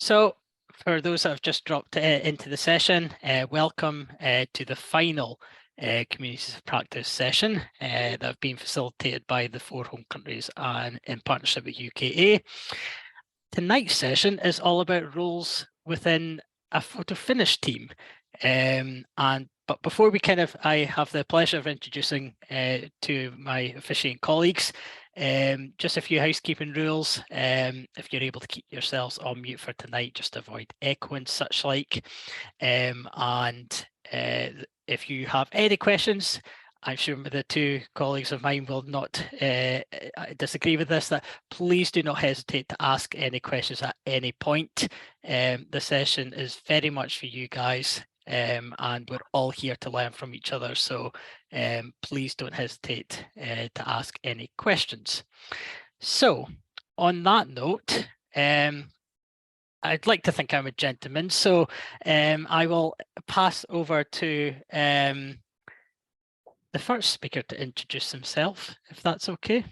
So for those that have just dropped into the session, welcome to the final Communities of Practice session that have been facilitated by the 4 home countries and in partnership with UKA. Tonight's session is all about roles within a Photofinish team. But before we I have the pleasure of introducing to my officiating colleagues, just a few housekeeping rules. If you're able to keep yourselves on mute for tonight, just avoid echo and such like. If you have any questions, I'm sure the 2 colleagues of mine will not disagree with this, that please do not hesitate to ask any questions at any point. The session is very much for you guys, and we're all here to learn from each other. So please don't hesitate to ask any questions. So on that note, I'd like to think I'm a gentleman. So I will pass over to the first speaker to introduce himself, if that's okay.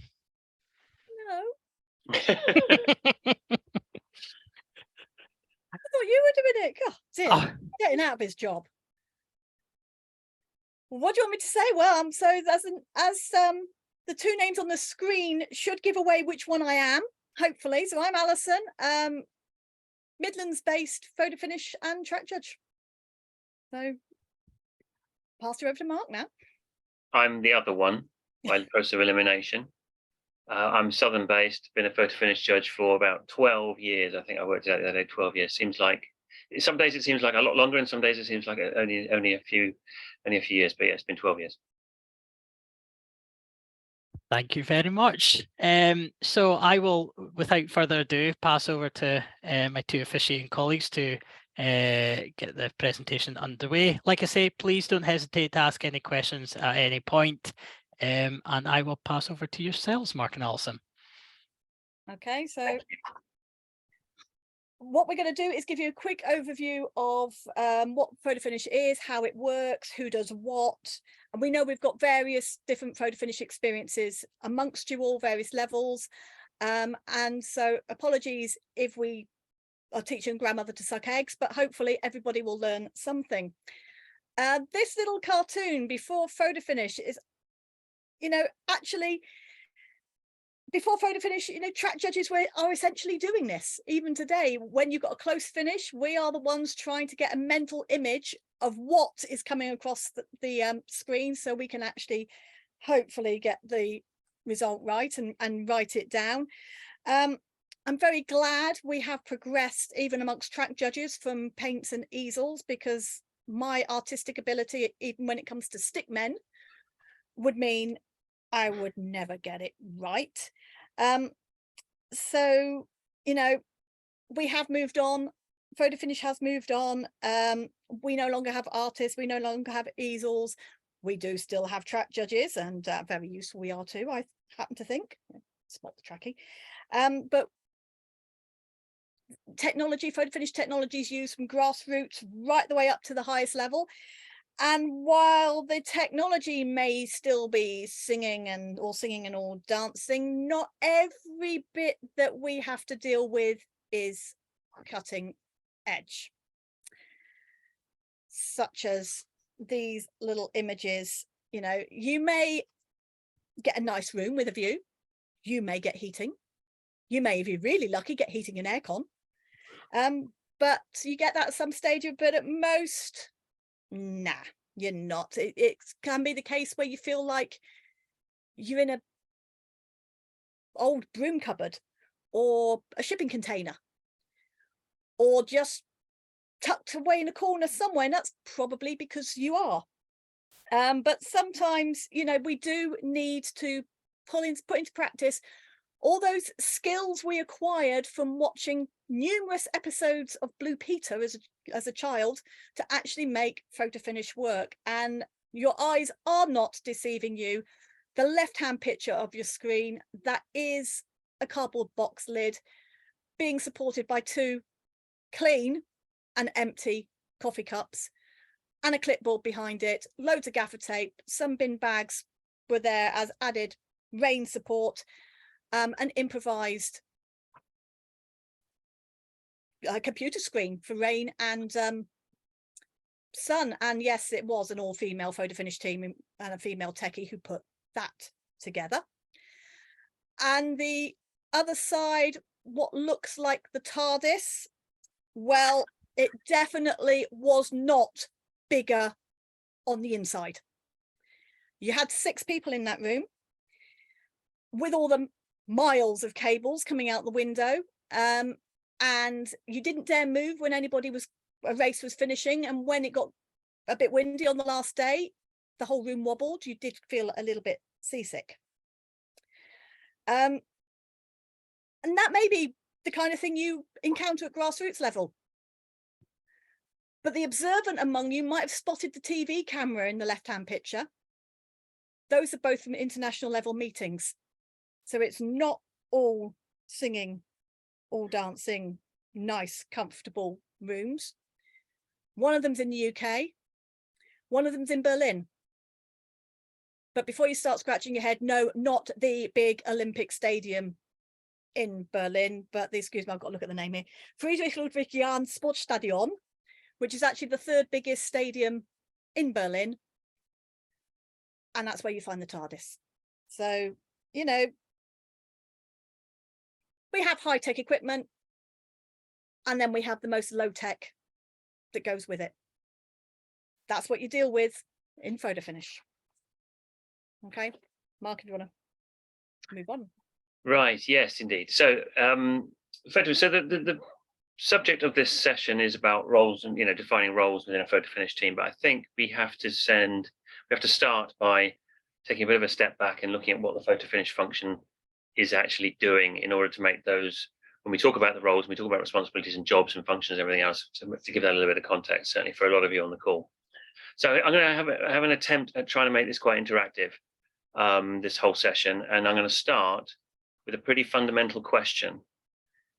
No. I thought you were doing it. God, dear, getting out of his job. What do you want me to say? Well, so as the 2 names on the screen should give away which one I am, hopefully. So I'm Alison, Midlands-based Photofinish and track judge. So pass you over to Mark now. I'm the other one by the process of elimination. I'm Southern based, been a photo finish judge for about 12 years. I think I worked out the other day, 12 years. Seems like, some days it seems like a lot longer, and some days it seems like only a few years, but yeah, it's been 12 years. Thank you very much. So I will, without further ado, pass over to my 2 officiating colleagues to get the presentation underway. Like I say, please don't hesitate to ask any questions at any point, and I will pass over to yourselves, Mark and Alison. Okay, so what we're going to do is give you a quick overview of what Photofinish is, how it works, who does what. And we know we've got various different Photofinish experiences amongst you all, various levels. And so apologies if we are teaching grandmother to suck eggs, but hopefully everybody will learn something. This little cartoon before Photofinish is, actually, before Photofinish, track judges are essentially doing this. Even today, when you've got a close finish, we are the ones trying to get a mental image of what is coming across the screen, so we can actually hopefully get the result right and write it down. I'm very glad we have progressed even amongst track judges from paints and easels, because my artistic ability, even when it comes to stick men, would mean I would never get it right. So, we have moved on. Photofinish has moved on. We no longer have artists. We no longer have easels. We do still have track judges, and very useful we are too, I happen to think. Spot the trackie. But technology, Photofinish technology is used from grassroots right the way up to the highest level. And while the technology may still be singing and all dancing, not every bit that we have to deal with is cutting edge. Such as these little images, you may get a nice room with a view. You may get heating. You may, if you're really lucky, get heating and aircon. But you get that at some stage, but at most, nah, you're not. It can be the case where you feel like you're in a old broom cupboard or a shipping container, or just tucked away in a corner somewhere, and that's probably because you are. But sometimes, we do need to put into practice all those skills we acquired from watching numerous episodes of Blue Peter as a child to actually make Photofinish work. And your eyes are not deceiving you. The left-hand picture of your screen, that is a cardboard box lid being supported by 2 clean and empty coffee cups and a clipboard behind it, loads of gaffer tape. Some bin bags were there as added rain support, an improvised computer screen for rain and sun. And yes, it was an all-female Photofinish team and a female techie who put that together. And the other side, what looks like the TARDIS, well, it definitely was not bigger on the inside. You had 6 people in that room with all the miles of cables coming out the window, and you didn't dare move when a race was finishing. And when it got a bit windy on the last day, the whole room wobbled. You did feel a little bit seasick. And that may be the kind of thing you encounter at grassroots level. But the observant among you might have spotted the TV camera in the left-hand picture. Those are both from international level meetings. So it's not all singing, all dancing, nice, comfortable rooms. One of them's in the UK. One of them's in Berlin. But before you start scratching your head, no, not the big Olympic stadium in Berlin, but excuse me, I've got to look at the name here. Friedrich Ludwig Jahn Sportstadion, which is actually the 3rd biggest stadium in Berlin. And that's where you find the TARDIS. So, you know, we have high-tech equipment, and then we have the most low-tech that goes with it. That's what you deal with in Photofinish. Okay, Mark, do you want to move on? Right, yes, indeed. So, so the subject of this session is about roles and, defining roles within a Photofinish team. But I think we have to start by taking a bit of a step back and looking at what the Photofinish function is actually doing in order to make those, when we talk about the roles, we talk about responsibilities and jobs and functions and everything else, to give that a little bit of context, certainly for a lot of you on the call. So I'm going to have an attempt at trying to make this quite interactive, this whole session, and I'm going to start with a pretty fundamental question.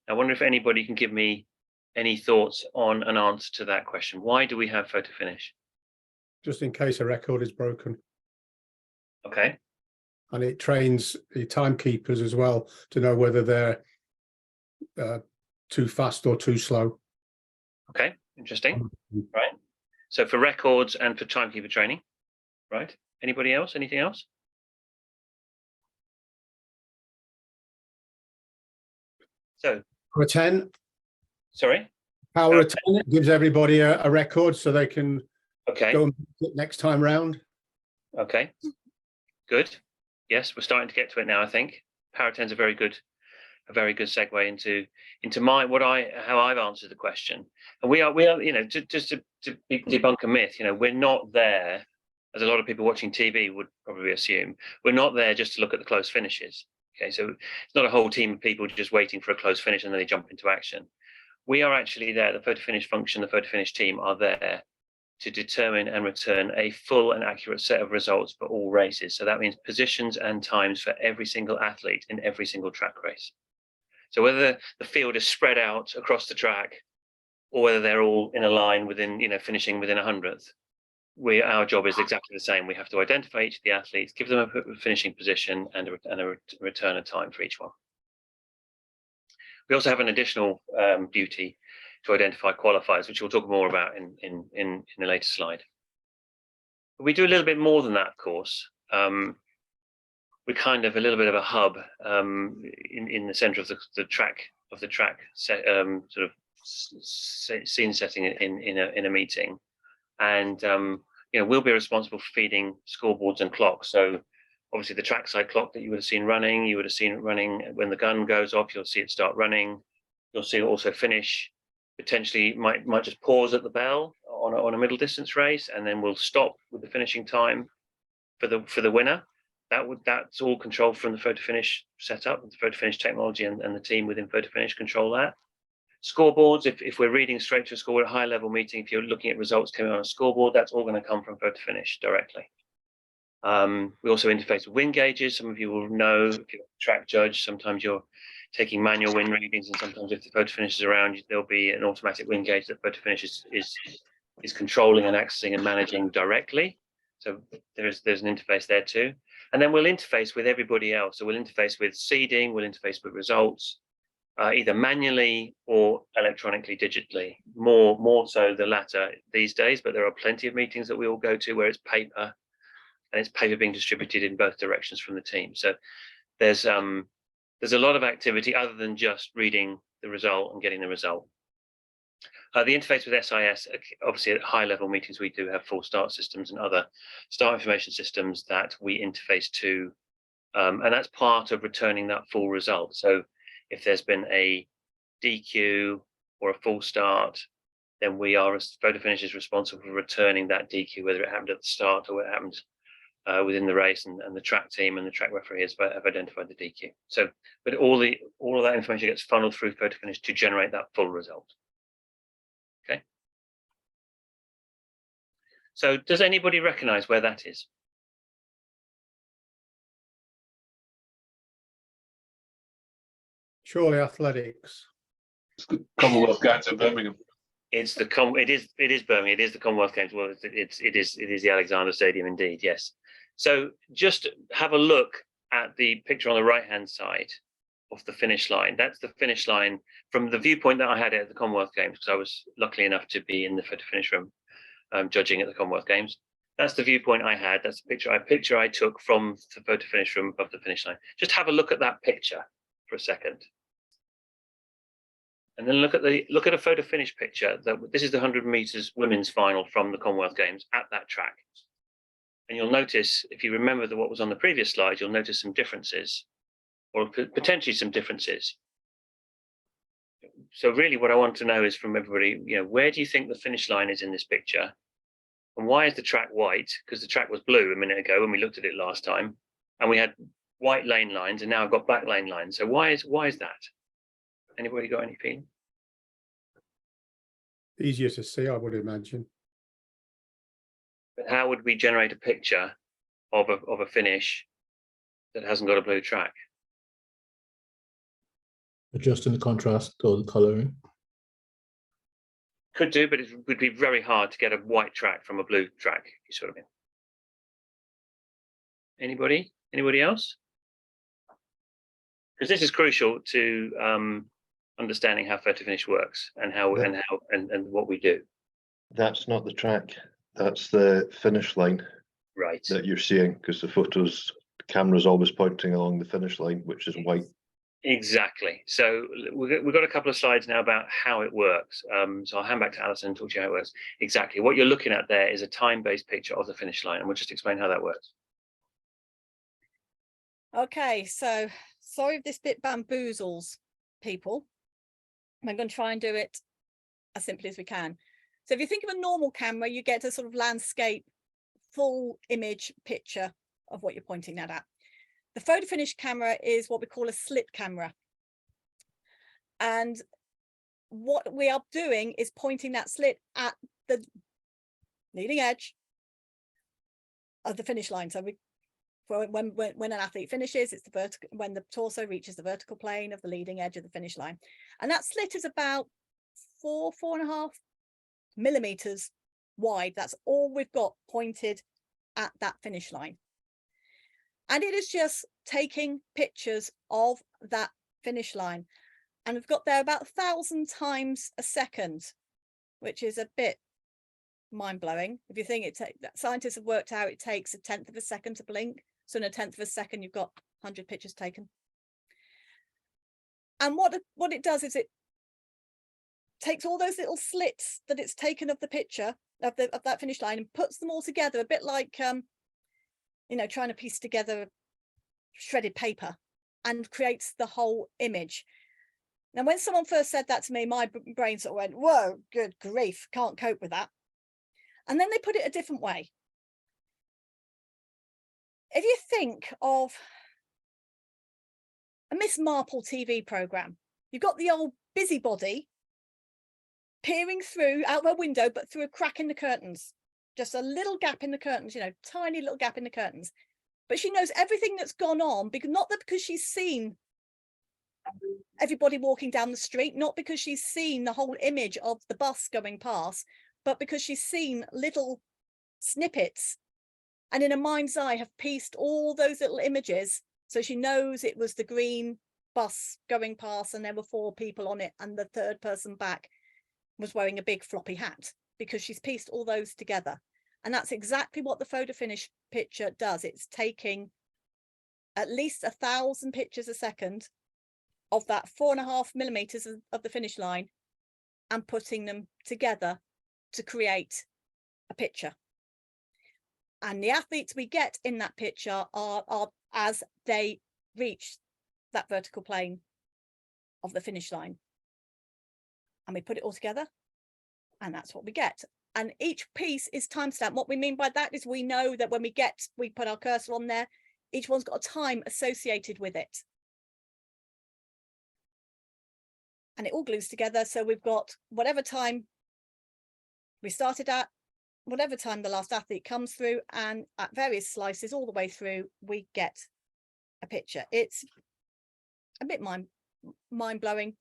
I wonder if anybody can give me any thoughts on an answer to that question. Why do we have Photofinish? Just in case a record is broken. Okay. And it trains the timekeepers as well to know whether they're too fast or too slow. Okay, interesting. Right. So for records and for timekeeper training, right? Anybody else? Anything else? So Power 10. Sorry? Power 10 gives everybody a record so they can go and pick it next time round. Okay, good. Yes, we're starting to get to it now, I think. Power 10 is a very good segue into how I've answered the question. And we are, just to debunk a myth, we're not there, as a lot of people watching TV would probably assume, we're not there just to look at the close finishes. Okay, so it's not a whole team of people just waiting for a close finish and then they jump into action. We are actually there, the Photofinish function, the Photofinish team are there to determine and return a full and accurate set of results for all races. So that means positions and times for every single athlete in every single track race. So whether the field is spread out across the track or whether they're all in a line within, finishing within 100th, our job is exactly the same. We have to identify each of the athletes, give them a finishing position and a return of time for each one. We also have an additional duty to identify qualifiers, which we'll talk more about in a later slide. But we do a little bit more than that, of course. We're kind of a little bit of a hub in the center of the track sort of scene setting in a meeting, and we'll be responsible for feeding scoreboards and clocks. So obviously the trackside clock that you would have seen running, when the gun goes off, you'll see it start running. You'll see it also finish. Potentially might just pause at the bell on a middle distance race, and then we'll stop with the finishing time for the winner. That's all controlled from the Photofinish setup, the Photofinish technology and the team within Photofinish control that. Scoreboards, if we're reading straight to a score at a high level meeting, if you're looking at results coming on a scoreboard, that's all going to come from Photofinish directly. We also interface with wind gauges. Some of you will know, if you're a track judge, sometimes you're taking manual wind readings, and sometimes if the Photofinish is around, there'll be an automatic wind gauge that Photofinish is controlling and accessing and managing directly. So there's an interface there too. And then we'll interface with everybody else. So we'll interface with seeding, we'll interface with results, either manually or electronically, digitally. More so the latter these days, but there are plenty of meetings that we all go to where it's paper, and it's paper being distributed in both directions from the team. So there's a lot of activity other than just reading the result and getting the result. The interface with SIS, obviously at high level meetings, we do have full start systems and other start information systems that we interface to. And that's part of returning that full result. So if there's been a DQ or a full start, then we are, as Photofinish, is responsible for returning that DQ, whether it happened at the start or it happened within the race, and the track team and the track referee have identified the DQ. So, but all of that information gets funneled through Photofinish to generate that full result. Okay. So does anybody recognize where that is? Surely athletics. It's the Commonwealth Games in Birmingham. It's the it is Birmingham. It is the Commonwealth Games. Well, it is the Alexander Stadium indeed. Yes. So just have a look at the picture on the right-hand side of the finish line. That's the finish line from the viewpoint that I had at the Commonwealth Games, because I was lucky enough to be in the Photofinish room judging at the Commonwealth Games. That's the viewpoint I had. That's the picture I took from the Photofinish room above the finish line. Just have a look at that picture for a second. And then look at a Photofinish picture. This is the 100 meters women's final from the Commonwealth Games at that track. And you'll notice, if you remember what was on the previous slide, you'll notice some differences, or potentially some differences. So really what I want to know is from everybody, where do you think the finish line is in this picture? And why is the track white? Because the track was blue a minute ago when we looked at it last time, and we had white lane lines, and now I've got black lane lines. So why is that? Anybody got any feeling? Easier to see, I would imagine. But how would we generate a picture of a finish that hasn't got a blue track? Adjusting the contrast or the colouring. Could do, but it would be very hard to get a white track from a blue track, you sort of mean. Anybody else? Because this is crucial to understanding how Photofinish works and and what we do. That's not the track. That's the finish line, right? That you're seeing, because the camera's always pointing along the finish line, which is white. Exactly. So we've got a couple of slides now about how it works. So I'll hand back to Alison and talk to you how it works. Exactly. What you're looking at there is a time-based picture of the finish line, and we'll just explain how that works. Okay, so sorry if this bit bamboozles people. I'm going to try and do it as simply as we can. So if you think of a normal camera, you get a sort of landscape, full image picture of what you're pointing that at. The Photofinish camera is what we call a slit camera. And what we are doing is pointing that slit at the leading edge of the finish line. So when an athlete finishes, it's the vertical, when the torso reaches the vertical plane of the leading edge of the finish line. And that slit is about 4.5 millimeters wide. That's all we've got pointed at that finish line. And it is just taking pictures of that finish line. And we've got there about 1,000 times a second, which is a bit mind-blowing. If you think scientists have worked out it takes 1/10 of a second to blink. So in 1/10 of a second, you've got 100 pictures taken. And what it does is it takes all those little slits that it's taken of the picture of that finish line and puts them all together, a bit like trying to piece together shredded paper, and creates the whole image. Now, when someone first said that to me, my brain sort of went, whoa, good grief, can't cope with that. And then they put it a different way. If you think of a Miss Marple TV programme, you've got the old busybody peering through out their window, but through a crack in the curtains, just a little gap in the curtains, tiny little gap in the curtains. But she knows everything that's gone on, because not that because she's seen everybody walking down the street, not because she's seen the whole image of the bus going past, but because she's seen little snippets and in a mind's eye have pieced all those little images. So she knows it was the green bus going past and there were 4 people on it, and the third person back was wearing a big floppy hat, because she's pieced all those together. And that's exactly what the Photofinish picture does. It's taking at least 1,000 pictures a second of that 4.5 millimeters of the finish line and putting them together to create a picture. And the athletes we get in that picture are as they reach that vertical plane of the finish line. And we put it all together, and that's what we get. And each piece is timestamped. What we mean by that is we know that when we put our cursor on there, each one's got a time associated with it. And it all glues together. So we've got whatever time we started at, whatever time the last athlete comes through, and at various slices all the way through, we get a picture. It's a bit mind-blowing,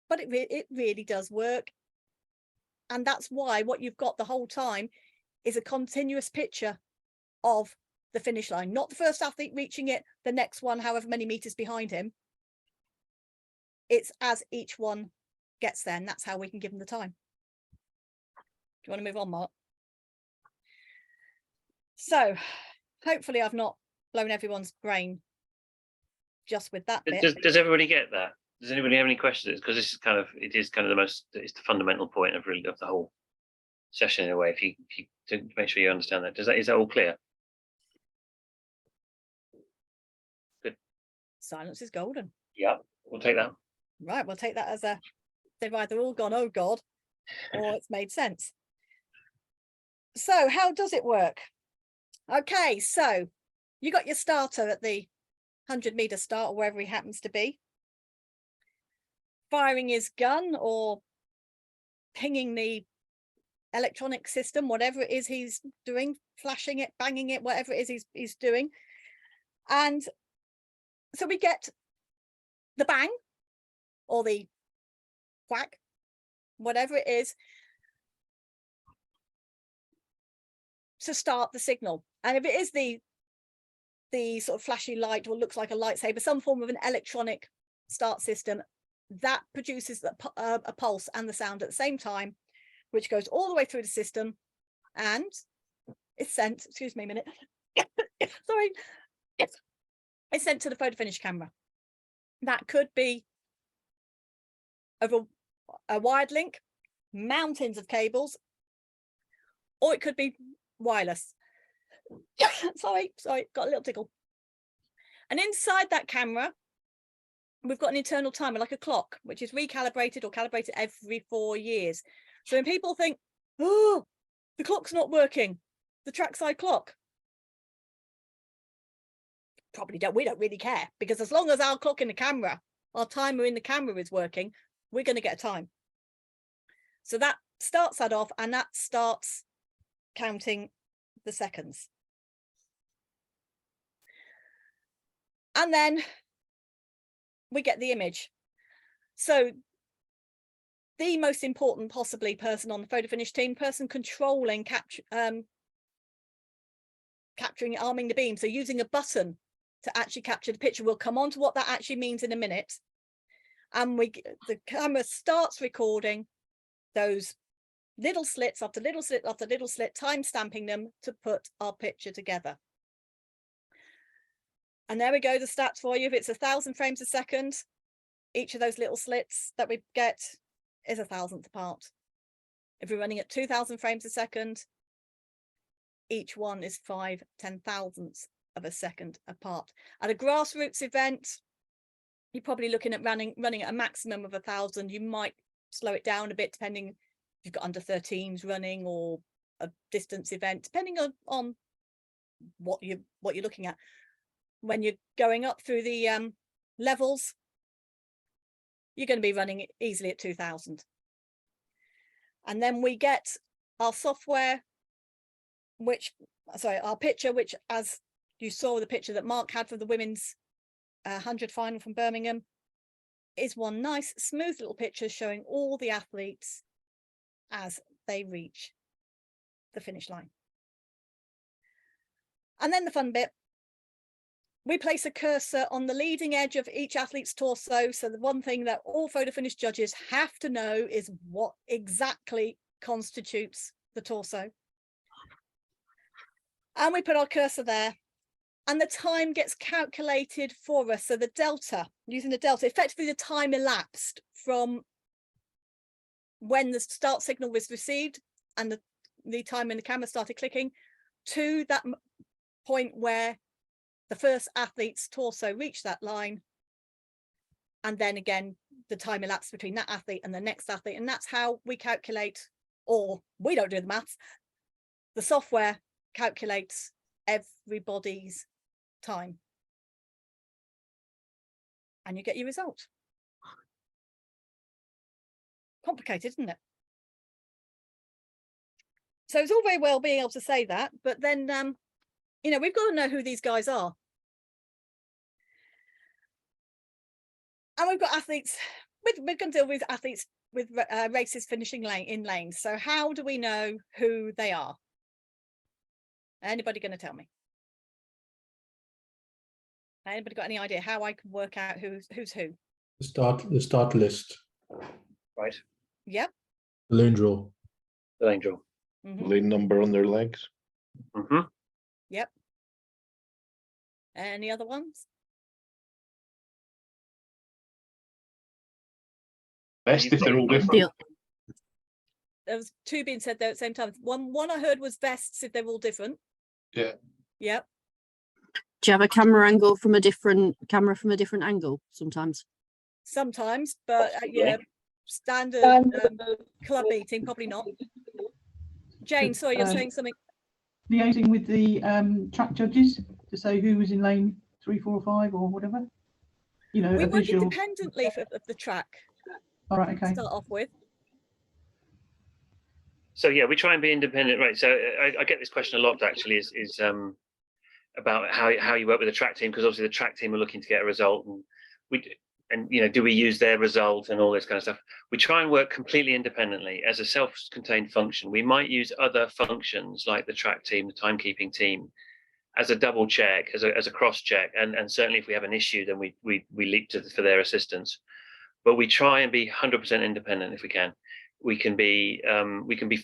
but it really does work. And that's why what you've got the whole time is a continuous picture of the finish line, not the first athlete reaching it, the next one however many meters behind him. It's as each one gets there, and that's how we can give them the time. Do you want to move on, Mark? So hopefully I've not blown everyone's brain just with that bit. Does everybody get that? Does anybody have any questions? Because this is kind of, it's the fundamental point of the whole session in a way. If you to make sure you understand that. Is that all clear? Good. Silence is golden. Yeah, we'll take that. Right, we'll take that as they've either all gone, oh God, or it's made sense. So how does it work? Okay, so you got your starter at the 100-meter start, or wherever he happens to be, firing his gun or pinging the electronic system, whatever it is he's doing, flashing it, banging it, whatever it is he's doing. And so we get the bang or the whack, whatever it is, to start the signal. And if it is the sort of flashy light, or looks like a lightsaber, some form of an electronic start system, that produces a pulse and the sound at the same time, which goes all the way through the system, and it's sent, excuse me a minute, sorry, it's sent to the Photofinish camera. That could be over a wired link, mountains of cables, or it could be wireless. sorry, got a little tickle. And inside that camera, we've got an internal timer, like a clock, which is recalibrated or calibrated every 4 years. So when people think, oh, the clock's not working, the trackside clock, we don't really care, because as long as our clock in the camera, our timer in the camera is working, we're going to get a time. So that starts that off, and that starts counting the seconds. And then we get the image. So the most important possibly person on the Photofinish team, person controlling capturing, arming the beam, so using a button to actually capture the picture. We'll come on to what that actually means in a minute. And the camera starts recording those little slits after little slit after little slit, time stamping them to put our picture together. And there we go, the stats for you. If it's 1,000 frames a second, each of those little slits that we get is 1,000th apart. If we're running at 2,000 frames a second, each one is 5/10,000ths of a second apart. At a grassroots event, you're probably looking at running at a maximum of 1,000. You might slow it down a bit depending if you've got under 13s running, or a distance event, depending on what you're looking at. When you're going up through the levels, you're going to be running easily at 2,000. And then we get our software, our picture, which, as you saw the picture that Mark had for the women's 100 final from Birmingham, is one nice smooth little picture showing all the athletes as they reach the finish line. And then the fun bit, we place a cursor on the leading edge of each athlete's torso. So the one thing that all Photofinish judges have to know is what exactly constitutes the torso. And we put our cursor there, and the time gets calculated for us. So the delta, using the delta, effectively the time elapsed from when the start signal was received and the time when the camera started clicking to that point where the first athlete's torso reached that line. And then again, the time elapsed between that athlete and the next athlete. And that's how we calculate, or we don't do the maths. The software calculates everybody's time. And you get your result. Complicated, isn't it? So it's all very well being able to say that, but then, you know, we've got to know who these guys are. And we've got athletes, we're going to deal with athletes with races finishing in lanes. So how do we know who they are? Anybody going to tell me? Anybody got any idea how I can work out who's who? The start list. Right. Yep. Lane draw. The lane draw. Lane number on their legs. Yep. Any other ones? Best if they're all different. There was two being said there at the same time. One I heard was vests if they're all different. Yeah. Yep. Do you have a camera angle from a different angle sometimes? Sometimes, but yeah, standard club meeting, probably not. Jane, sorry, you're saying something. Liaising with the track judges to say who was in lane 3, 4, or 5 or whatever. You know, We a work visual. independently of the track. All right, okay. Start off with. So yeah, we try and be independent, right? So I get this question a lot. Actually, is about how you work with the track team, because obviously the track team are looking to get a result, and you know, do we use their result and all this kind of stuff? We try and work completely independently as a self-contained function. We might use other functions like the track team, the timekeeping team, as a double check, as a cross check, and certainly if we have an issue, then we leap for their assistance. But we try and be 100% independent if we can. We can be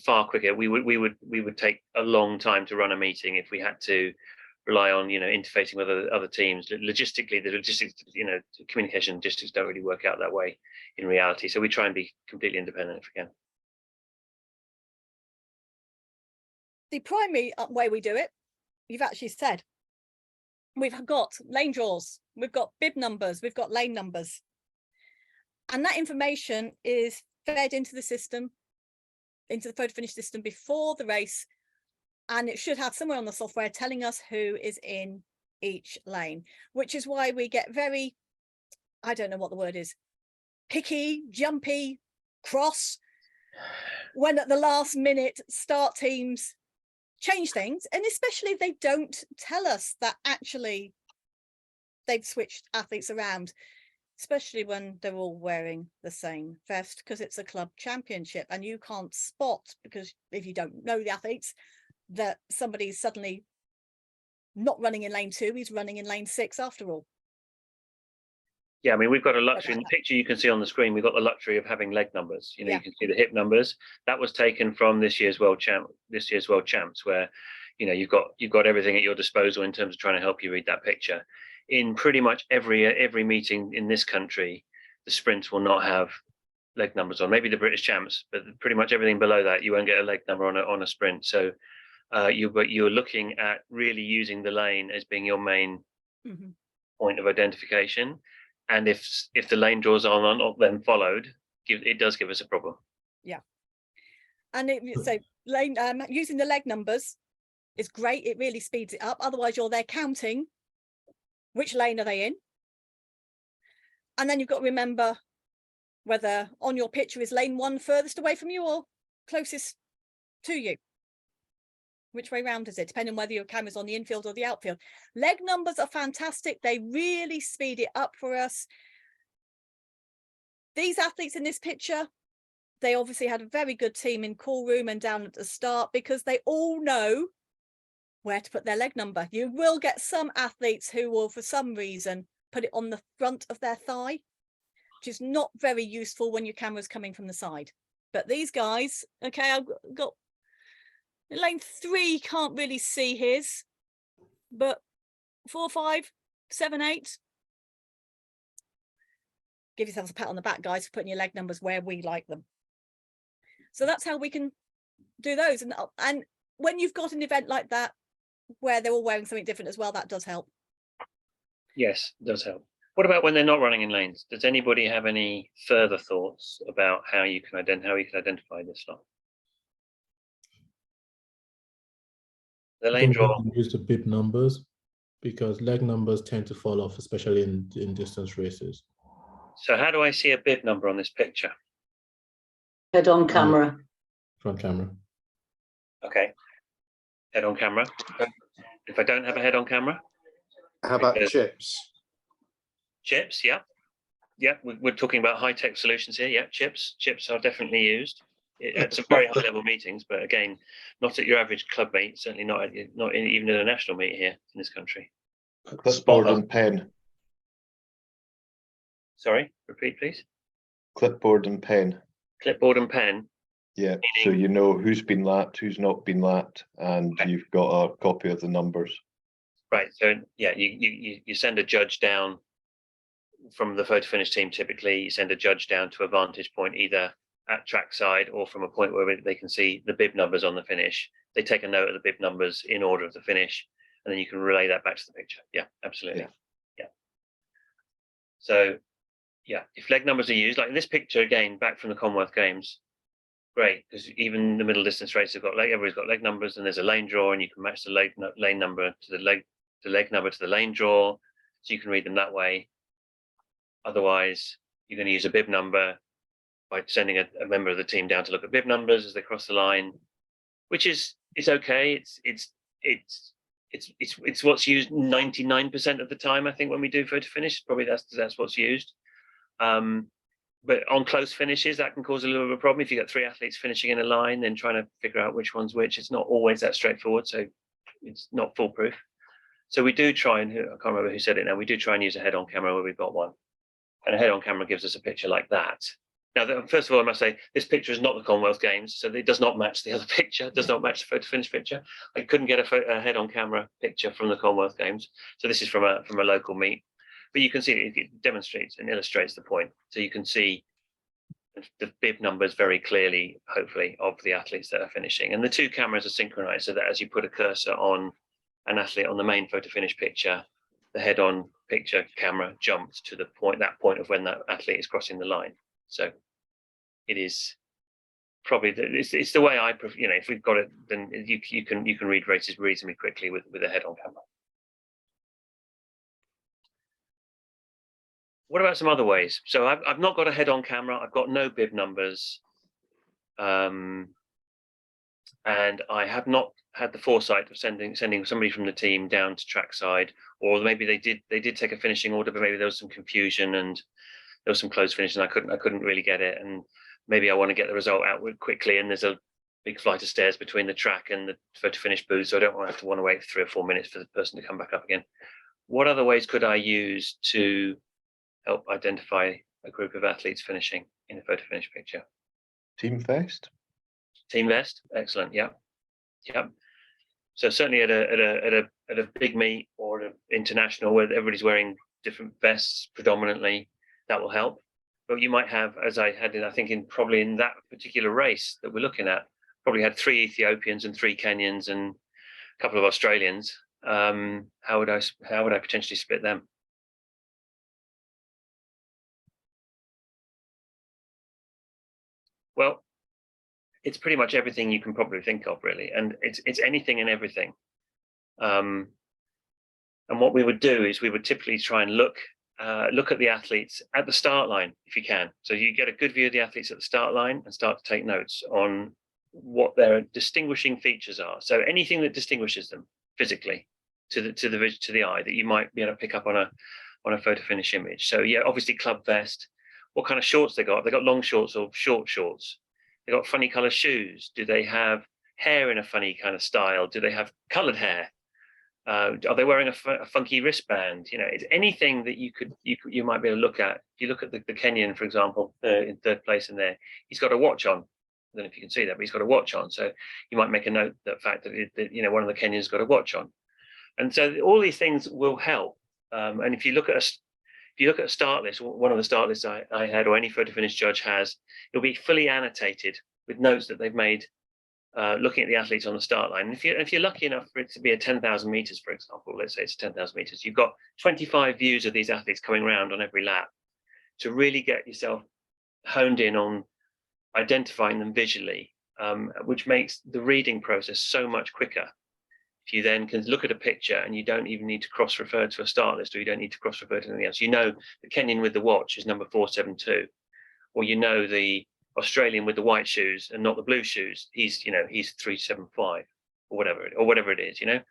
far quicker. We would take a long time to run a meeting if we had to rely on, you know, interfacing with other teams. Logistically, the logistics, you know, communication logistics don't really work out that way in reality. So we try and be completely independent if we can. The primary way we do it, you've actually said, we've got lane draws, we've got bib numbers, we've got lane numbers. And that information is fed into the system, into the Photofinish system before the race. And it should have somewhere on the software telling us who is in each lane, which is why we get very, I don't know what the word is, picky, jumpy, cross, when at the last minute start teams change things. And especially if they don't tell us that actually they've switched athletes around, especially when they're all wearing the same vest, because it's a club championship and you can't spot, because if you don't know the athletes, that somebody's suddenly not running in lane 2, he's running in lane 6 after all. Yeah, I mean, we've got a luxury in the picture you can see on the screen. We've got the luxury of having leg numbers. You know, you can see the hip numbers. That was taken from this year's world champs, where, you know, you've got everything at your disposal in terms of trying to help you read that picture. In pretty much every meeting in this country, the sprints will not have leg numbers on. Maybe the British champs, but pretty much everything below that, you won't get a leg number on a sprint. So you're looking at really using the lane as being your main point of identification. And if the lane draws are not then followed, it does give us a problem. Yeah. And so lane using the leg numbers is great. It really speeds it up. Otherwise, you're there counting which lane are they in. And then you've got to remember whether on your picture is lane 1 furthest away from you or closest to you. Which way round is it, depending on whether your camera's on the infield or the outfield. Leg numbers are fantastic. They really speed it up for us. These athletes in this picture, they obviously had a very good team in call room and down at the start, because they all know where to put their leg number. You will get some athletes who will, for some reason, put it on the front of their thigh, which is not very useful when your camera's coming from the side. But these guys, okay, I've got lane 3, can't really see his, but 4, 5, 7, 8. Give yourselves a pat on the back, guys, for putting your leg numbers where we like them. So that's how we can do those. And when you've got an event like that, where they're all wearing something different as well, that does help. Yes, it does help. What about when they're not running in lanes? Does anybody have any further thoughts about how you can identify this lot? The lane draw. Use the bib numbers because leg numbers tend to fall off, especially in distance races. So how do I see a bib number on this picture? Head on camera. Front camera. Okay. Head on camera. If I don't have a head on camera? How about chips? Chips, yeah. Yeah, we're talking about high-tech solutions here. Yeah, chips are definitely used at some very high-level meetings, but again, not at your average club meet, certainly not even at a national meet here in this country. Clipboard and pen. Sorry, repeat, please. Clipboard and pen. Clipboard and pen. Yeah, so you know who's been lapped, who's not been lapped, and you've got a copy of the numbers. Right. So yeah, you send a judge down from the Photofinish team. Typically, you send a judge down to a vantage point, either at trackside or from a point where they can see the bib numbers on the finish. They take a note of the bib numbers in order of the finish, and then you can relay that back to the picture. Yeah, absolutely. Yeah. So yeah, if leg numbers are used, like in this picture again, back from the Commonwealth Games, great, because even the middle distance races have got everybody's got leg numbers, and there's a lane draw, and you can match the lane number to the leg number to the lane draw, so you can read them that way. Otherwise, you're going to use a bib number by sending a member of the team down to look at bib numbers as they cross the line, which is okay. It's what's used 99% of the time. I think when we do photo finish, probably that's what's used. But on close finishes, that can cause a little bit of a problem. If you've got 3 athletes finishing in a line, then trying to figure out which one's which, it's not always that straightforward. So it's not foolproof. So we do try and, I can't remember who said it now, we do try and use a head on camera where we've got one. And a head on camera gives us a picture like that. Now, first of all, I must say, this picture is not the Commonwealth Games, so it does not match the other picture, does not match the photo finish picture. I couldn't get a head on camera picture from the Commonwealth Games. So this is from a local meet. But you can see it demonstrates and illustrates the point. So you can see the bib numbers very clearly, hopefully, of the athletes that are finishing. And the 2 cameras are synchronized so that as you put a cursor on an athlete on the main photo finish picture, the head-on picture camera jumps to that point of when that athlete is crossing the line. So it is probably it's the way I prefer. You know, if we've got it, then you can read races reasonably quickly with a head-on camera. What about some other ways? So I've not got a head-on camera. I've got no bib numbers, and I have not had the foresight of sending somebody from the team down to trackside, or maybe they did take a finishing order, but maybe there was some confusion and there was some close finish, and I couldn't really get it, and maybe I want to get the result out quickly, and there's a big flight of stairs between the track and the photo finish booth, so I don't want to wait 3 or 4 minutes for the person to come back up again. What other ways could I use to help identify a group of athletes finishing in a photo finish picture? Team vest. Team vest, excellent. Yeah. So certainly at a big meet or an international where everybody's wearing different vests predominantly, that will help. But you might have, as I had I think probably in that particular race that we're looking at, probably had 3 Ethiopians and 3 Kenyans and a couple of Australians. How would I potentially split them? Well, it's pretty much everything you can probably think of, really, and it's anything and everything. And what we would do is we would typically try and look at the athletes at the start line if you can. So you get a good view of the athletes at the start line and start to take notes on what their distinguishing features are. So anything that distinguishes them physically to the eye that you might be able to pick up on a photo finish image. So yeah, obviously club vest. What kind of shorts they got? They got long shorts or short shorts. They got funny color shoes. Do they have hair in a funny kind of style? Do they have colored hair? Are they wearing a funky wristband? You know, it's anything that you might be able to look at. If you look at the Kenyan, for example, in third place in there, he's got a watch on. I don't know if you can see that, but he's got a watch on. So you might make a note that fact that you know, one of the Kenyans got a watch on. And so all these things will help. And if you look at a start list, one of the start lists I had, or any photo finish judge has, it'll be fully annotated with notes that they've made looking at the athletes on the start line. And if you're lucky enough for it to be a 10,000 meters, for example, let's say it's 10,000 meters, you've got 25 views of these athletes coming around on every lap to really get yourself honed in on identifying them visually, which makes the reading process so much quicker. If you then can look at a picture and you don't even need to cross-refer to a start list, or you don't need to cross-refer to anything else, you know the Kenyan with the watch is number 472, or you know the Australian with the white shoes and not the blue shoes, he's 375 or whatever it is, you know.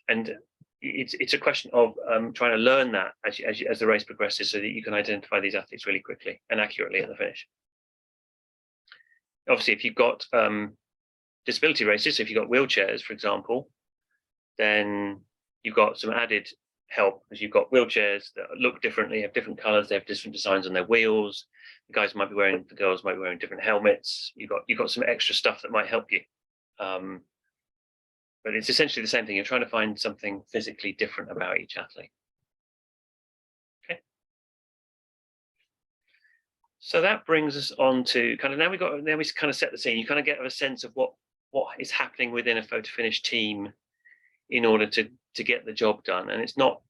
And it's a question of trying to learn that as the race progresses, so that you can identify these athletes really quickly and accurately at the finish. Obviously, if you've got disability races, so if you've got wheelchairs, for example, then you've got some added help, because you've got wheelchairs that look differently, have different colors, they have different designs on their wheels. The girls might be wearing different helmets. You've got some extra stuff that might help you. But it's essentially the same thing. You're trying to find something physically different about each athlete. Okay. So that brings us on to kind of, now we kind of set the scene. You kind of get a sense of what is happening within a photo finish team in order to get the job done. And it's not,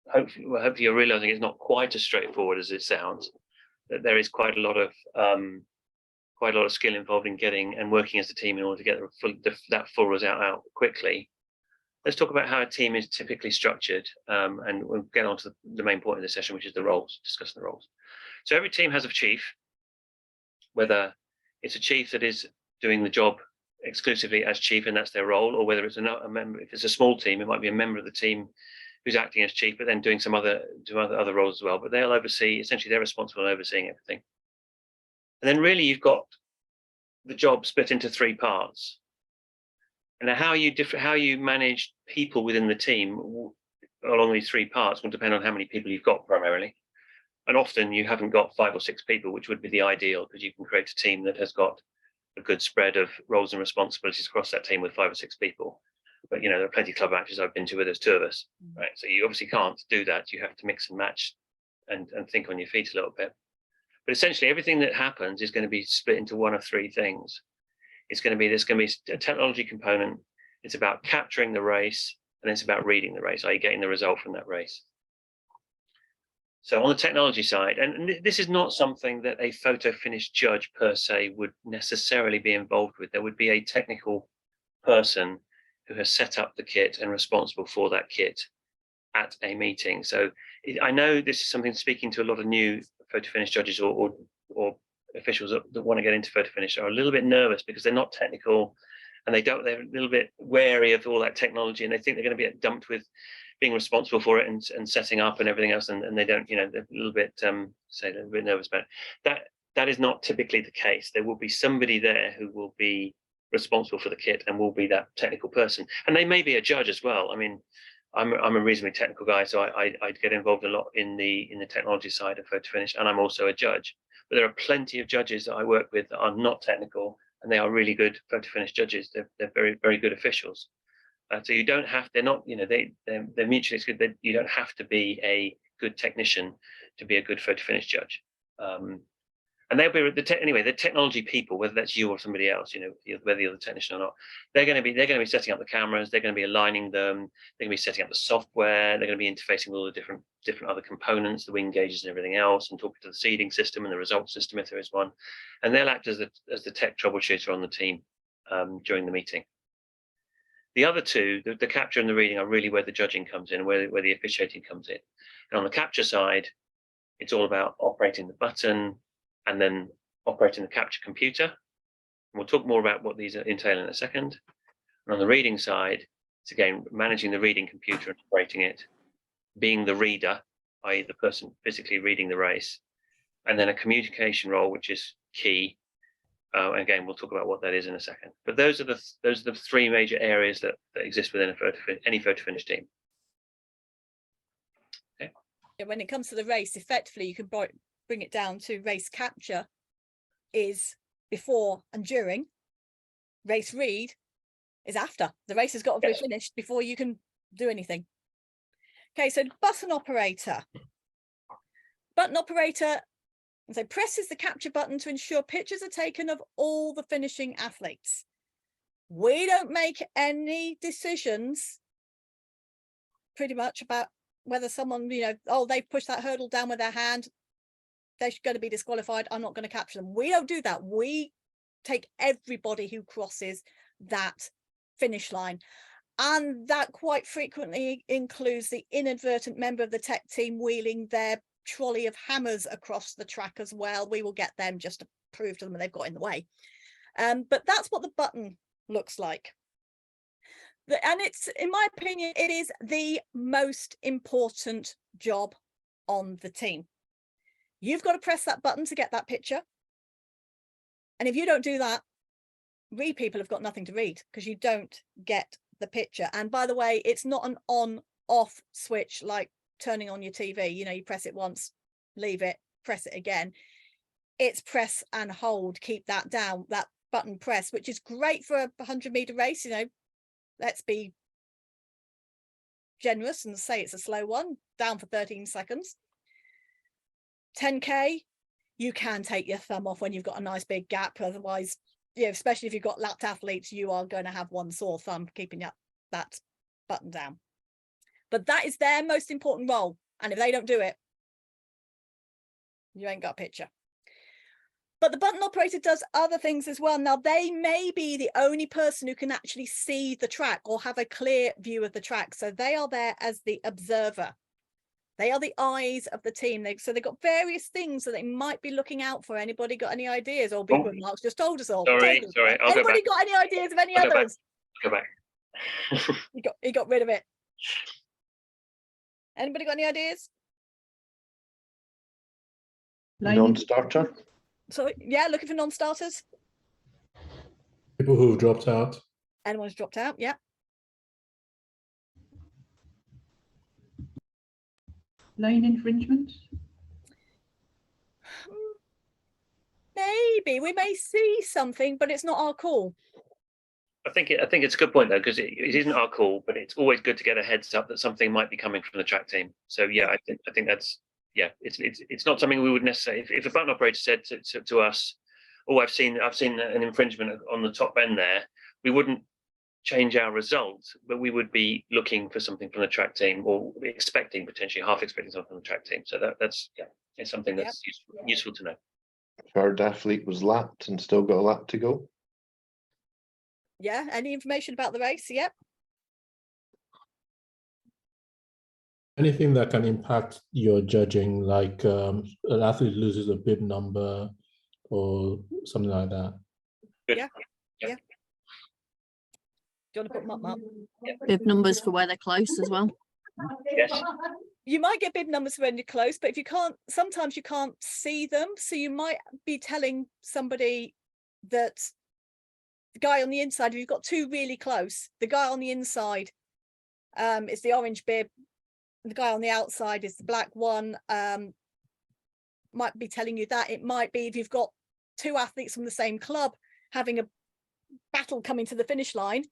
hopefully you're realizing it's not quite as straightforward as it sounds, that there is quite a lot of skill involved in getting and working as a team in order to get that full result out quickly. Let's talk about how a team is typically structured, and we'll get on to the main point of the session, which is the roles, discussing the roles. So every team has a chief, whether it's a chief that is doing the job exclusively as chief and that's their role, or whether it's a member. If it's a small team, it might be a member of the team who's acting as chief, but then doing some other roles as well. But they'll oversee, essentially they're responsible for overseeing everything. And then really you've got the job split into three parts. And how you manage people within the team along these three parts will depend on how many people you've got primarily. And often you haven't got 5 or 6 people, which would be the ideal, because you can create a team that has got a good spread of roles and responsibilities across that team with 5 or 6 people. But you know, there are plenty of club matches I've been to where there's 2 of us, right? So you obviously can't do that. You have to mix and match and think on your feet a little bit. But essentially everything that happens is going to be split into one of 3 things. There's going to be a technology component. It's about capturing the race, and it's about reading the race, i.e. getting the result from that race. So on the technology side, and this is not something that a photo finish judge per se would necessarily be involved with. There would be a technical person who has set up the kit and responsible for that kit at a meeting. So I know this is something, speaking to a lot of new photo finish judges or officials that want to get into photo finish are a little bit nervous because they're not technical, and they're a little bit wary of all that technology, and they think they're going to be dumped with being responsible for it and setting up and everything else, and they don't, you know, they're a little bit nervous about it. That is not typically the case. There will be somebody there who will be responsible for the kit and will be that technical person, and they may be a judge as well. I mean, I'm a reasonably technical guy, so I'd get involved a lot in the technology side of photo finish, and I'm also a judge. But there are plenty of judges that I work with that are not technical, and they are really good photo finish judges. They're very, very good officials. So you don't have, they're not, you know, they're mutually exclusive. You don't have to be a good technician to be a good photo finish judge. And they'll be the technology people, whether that's you or somebody else, you know, whether you're the technician or not, they're going to be setting up the cameras, they're going to be aligning them, they're going to be setting up the software, they're going to be interfacing with all the different other components, the wing gauges and everything else, and talking to the seeding system and the result system if there is one, and they'll act as the tech troubleshooter on the team during the meeting. The other two, the capture and the reading, are really where the judging comes in, where the officiating comes in. And on the capture side, it's all about operating the button and then operating the capture computer. And we'll talk more about what these entail in a second. And on the reading side, it's again managing the reading computer and operating it, being the reader, i.e. the person physically reading the race, and then a communication role, which is key. Again, we'll talk about what that is in a second. But those are the 3 major areas that exist within any photo finish team. when it comes to the race, effectively, you can bring it down to race capture is before and during. Race read is after. The race has got to be finished before you can do anything. Okay, so button operator. Button operator, and so presses the capture button to ensure pictures are taken of all the finishing athletes. We don't make any decisions pretty much about whether someone, you know, oh, they pushed that hurdle down with their hand, they're going to be disqualified, I'm not going to capture them. We don't do that. We take everybody who crosses that finish line. And that quite frequently includes the inadvertent member of the tech team wheeling their trolley of hammers across the track as well. We will get them just to prove to them they've got in the way. But that's what the button looks like. And it's, in my opinion, it is the most important job on the team. You've got to press that button to get that picture. And if you don't do that, read people have got nothing to read because you don't get the picture. And by the way, it's not an on-off switch like turning on your TV. You know, you press it once, leave it, press it again. It's press and hold, keep that down, that button press, which is great for a 100-meter race. You know, let's be generous and say it's a slow one, down for 13 seconds. 10K, you can take your thumb off when you've got a nice big gap. Otherwise, you know, especially if you've got lapped athletes, you are going to have one sore thumb keeping that button down. But that is their most important role. And if they don't do it, you ain't got a picture. But the button operator does other things as well. Now, they may be the only person who can actually see the track or have a clear view of the track. So they are there as the observer. They are the eyes of the team. So they've got various things that they might be looking out for. Anybody got any ideas? Or Big Mark's just told us all. Sorry. I'll Anybody got any ideas of any others? Go back. He got rid of it. Anybody got any ideas? Non-starter. So yeah, looking for non-starters. People who've dropped out. Anyone's dropped out? Yeah. Lane infringements? Maybe we may see something, but it's not our call. I think it's a good point though, because it isn't our call, but it's always good to get a heads up that something might be coming from the track team. So yeah, I think that's, yeah, it's not something we would necessarily, if a button operator said to us, oh, I've seen an infringement on the top end there, we wouldn't change our result, but we would be looking for something from the track team, or expecting, potentially half expecting something from the track team. So that's, yeah, it's something that's useful to know. Third athlete was lapped and still got a lap to go. Yeah, any information about the race? Yep. Anything that can impact your judging, like an athlete loses a bib number or something like that. Yeah. Do you want to put them up? Bib numbers for where they're close as well. Yes. You might get bib numbers when you're close, but if you can't, sometimes you can't see them. So you might be telling somebody that the guy on the inside, if you've got two really close, the guy on the inside is the orange bib, the guy on the outside is the black one. Might be telling you that. It might be if you've got two athletes from the same club having a battle coming to the finish line,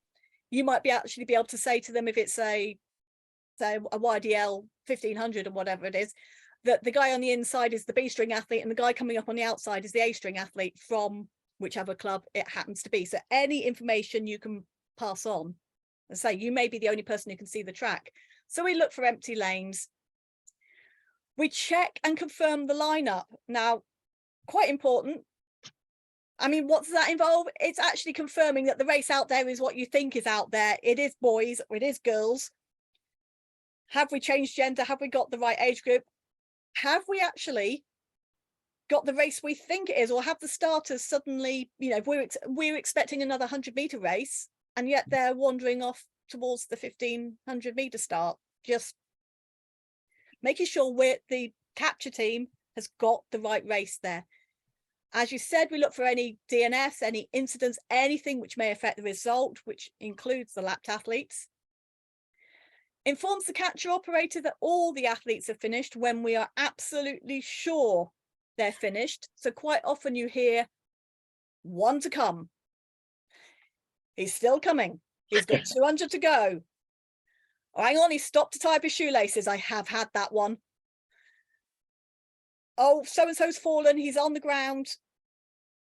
you might be actually be able to say to them, if it's a YDL 1500 or whatever it is, that the guy on the inside is the B string athlete and the guy coming up on the outside is the A string athlete from whichever club it happens to be. So any information you can pass on and say, you may be the only person who can see the track. So we look for empty lanes. We check and confirm the lineup. Now, quite important. I mean, what does that involve? It's actually confirming that the race out there is what you think is out there. It is boys, or it is girls. Have we changed gender? Have we got the right age group? Have we actually got the race we think it is? Or have the starters suddenly, you know, we're expecting another 100-meter race, and yet they're wandering off towards the 1500-meter start? Just making sure the capture team has got the right race there. As you said, we look for any DNS, any incidents, anything which may affect the result, which includes the lapped athletes. Informs the capture operator that all the athletes are finished when we are absolutely sure they're finished. So quite often you hear one to come. He's still coming. He's got 200 to go. Oh, hang on, he stopped to tie up his shoelaces. I have had that one. Oh, so-and-so's fallen. He's on the ground.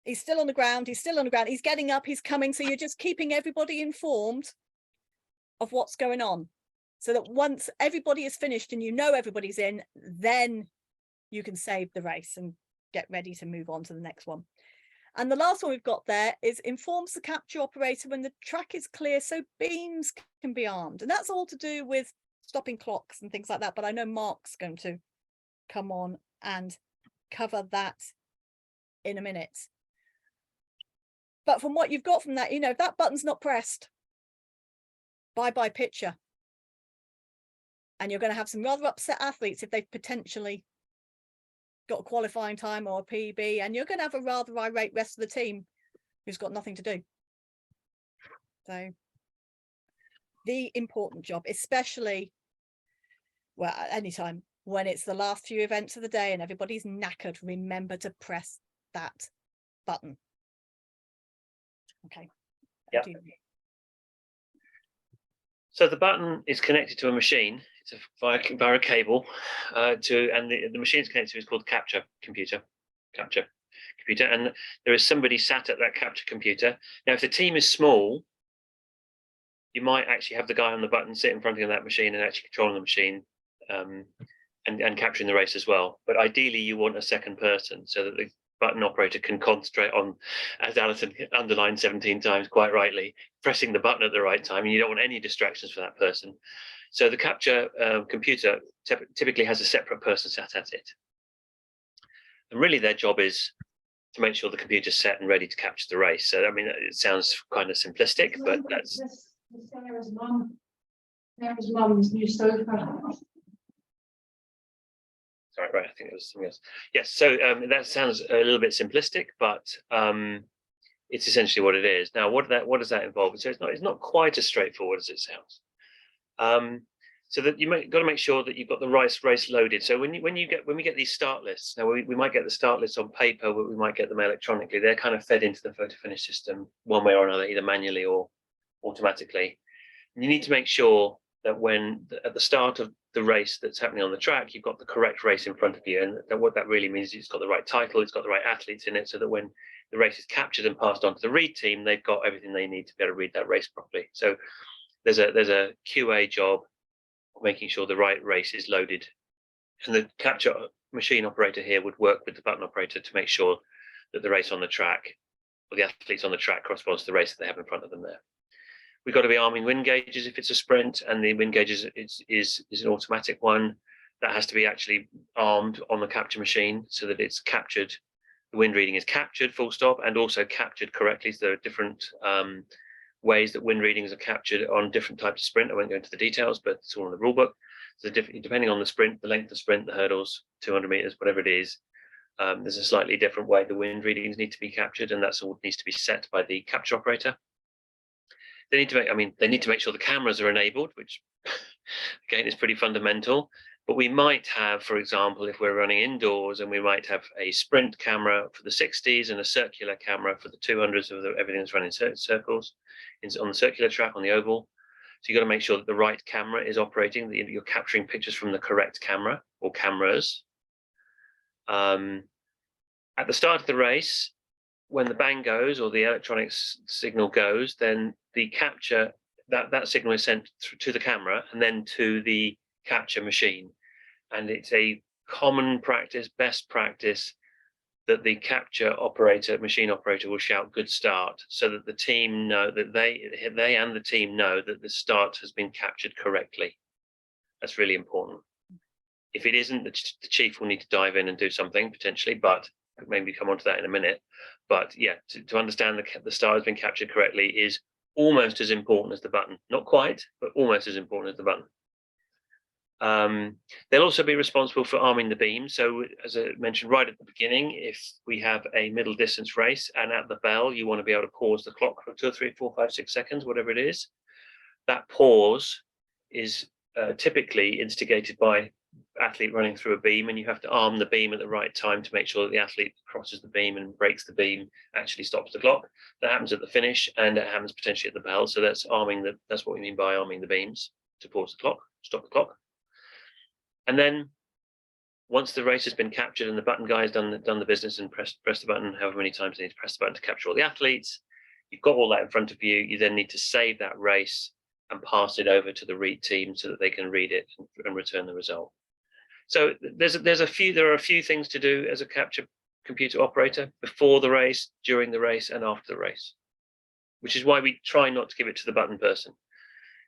He's still on the ground. He's still on the ground. He's getting up. He's coming. So you're just keeping everybody informed of what's going on. So that once everybody is finished and you know everybody's in, then you can save the race and get ready to move on to the next one. And the last one we've got there is informs the capture operator when the track is clear so beams can be armed. And that's all to do with stopping clocks and things like that. But I know Mark's going to come on and cover that in a minute. But from what you've got from that, you know, if that button's not pressed, bye-bye picture. And you're going to have some rather upset athletes if they've potentially got a qualifying time or a PB, and you're going to have a rather irate rest of the team who's got nothing to do. So the important job, especially, well, at any time when it's the last few events of the day and everybody's knackered, remember to press that button. Okay. Yeah. So the button is connected to a machine. It's via a cable and the machine it's connected to is called the capture computer, and there is somebody sat at that capture computer. Now, if the team is small, you might actually have the guy on the button sit in front of that machine and actually controlling the machine and capturing the race as well. But ideally, you want a second person so that the button operator can concentrate on, as Alison underlined 17 times quite rightly, pressing the button at the right time, and you don't want any distractions for that person. So the capture computer typically has a separate person sat at it. And really their job is to make sure the computer's set and ready to capture the race. So, I mean, it sounds kind of simplistic, but that's... Sarah's mum's new sofa. Sorry, right, I think it was something else. Yes, so that sounds a little bit simplistic, but it's essentially what it is. Now, what does that involve? So it's not quite as straightforward as it sounds. So that got to make sure that you've got the right race loaded. So when we get these start lists, now we might get the start lists on paper, but we might get them electronically. They're kind of fed into the Photofinish system one way or another, either manually or automatically. And you need to make sure that at the start of the race that's happening on the track, you've got the correct race in front of you, and that what that really means is it's got the right title, it's got the right athletes in it, so that when the race is captured and passed on to the read team, they've got everything they need to be able to read that race properly. So there's a QA job making sure the right race is loaded, and the capture machine operator here would work with the button operator to make sure that the race on the track, or the athletes on the track, corresponds to the race that they have in front of them there. We've got to be arming wind gauges if it's a sprint, and the wind gauges is an automatic one that has to be actually armed on the capture machine so that it's captured. The wind reading is captured full stop, and also captured correctly. So there are different ways that wind readings are captured on different types of sprint. I won't go into the details, but it's all in the rule book. So depending on the sprint, the length of sprint, the hurdles, 200 meters, whatever it is, there's a slightly different way the wind readings need to be captured, and that's all needs to be set by the capture operator. They need to make sure the cameras are enabled, which again is pretty fundamental. But we might have, for example, if we're running indoors, and we might have a sprint camera for the 60s and a circular camera for the 200s of everything that's running circles on the circular track on the oval. So you've got to make sure that the right camera is operating, that you're capturing pictures from the correct camera or cameras. At the start of the race, when the bang goes or the electronic signal goes, then the capture, that signal is sent to the camera and then to the capture machine. And it's a common practice, best practice, that the capture operator, machine operator, will shout "good start," so that the team know that they and the team know that the start has been captured correctly. That's really important. If it isn't, the chief will need to dive in and do something potentially, but maybe come on to that in a minute. But yeah, to understand the start has been captured correctly is almost as important as the button. Not quite, but almost as important as the button. They'll also be responsible for arming the beam. So as I mentioned right at the beginning, if we have a middle distance race and at the bell, you want to be able to pause the clock for 2 or 3, 4, 5, 6 seconds, whatever it is. That pause is typically instigated by athlete running through a beam, and you have to arm the beam at the right time to make sure that the athlete crosses the beam and breaks the beam, actually stops the clock. That happens at the finish, and it happens potentially at the bell. So that's that's what we mean by arming the beams to pause the clock, stop the clock. And then once the race has been captured and the button guy's done the business and press the button however many times they need to press the button to capture all the athletes, you've got all that in front of you. You then need to save that race and pass it over to the read team so that they can read it and return the result. So there are a few things to do as a capture computer operator before the race, during the race, and after the race, which is why we try not to give it to the button person.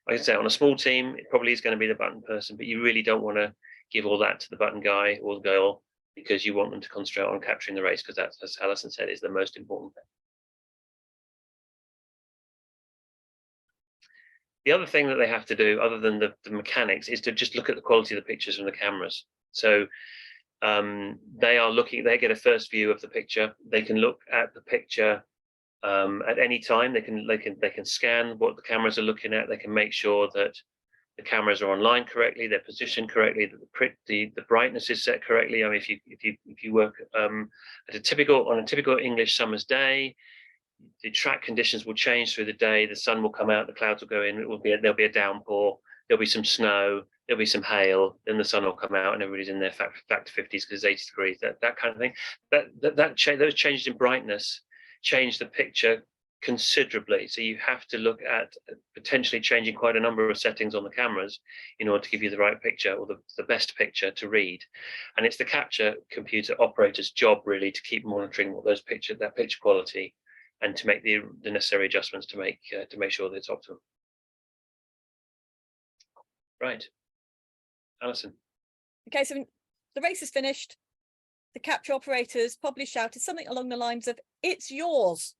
Like I say, on a small team, it probably is going to be the button person, but you really don't want to give all that to the button guy or the girl, because you want them to concentrate on capturing the race, because that's, as Alison said, is the most important thing. The other thing that they have to do, other than the mechanics, is to just look at the quality of the pictures from the cameras. So they get a first view of the picture. They can look at the picture at any time. They can scan what the cameras are looking at. They can make sure that the cameras are online correctly, they're positioned correctly, that the brightness is set correctly. I mean, if you work on a typical English summer's day, the track conditions will change through the day. The sun will come out, the clouds will go in. There'll be a downpour. There'll be some snow. There'll be some hail. Then the sun will come out, and everybody's in their factor 50s because it's 80 degrees. That kind of thing. Those changes in brightness change the picture considerably. So you have to look at potentially changing quite a number of settings on the cameras in order to give you the right picture, or the best picture to read. And it's the capture computer operator's job really to keep monitoring what that picture quality, and to make the necessary adjustments to make sure that it's optimum. Right, Alison. Okay, so the race is finished. The capture operators probably shouted something along the lines of, "It's yours."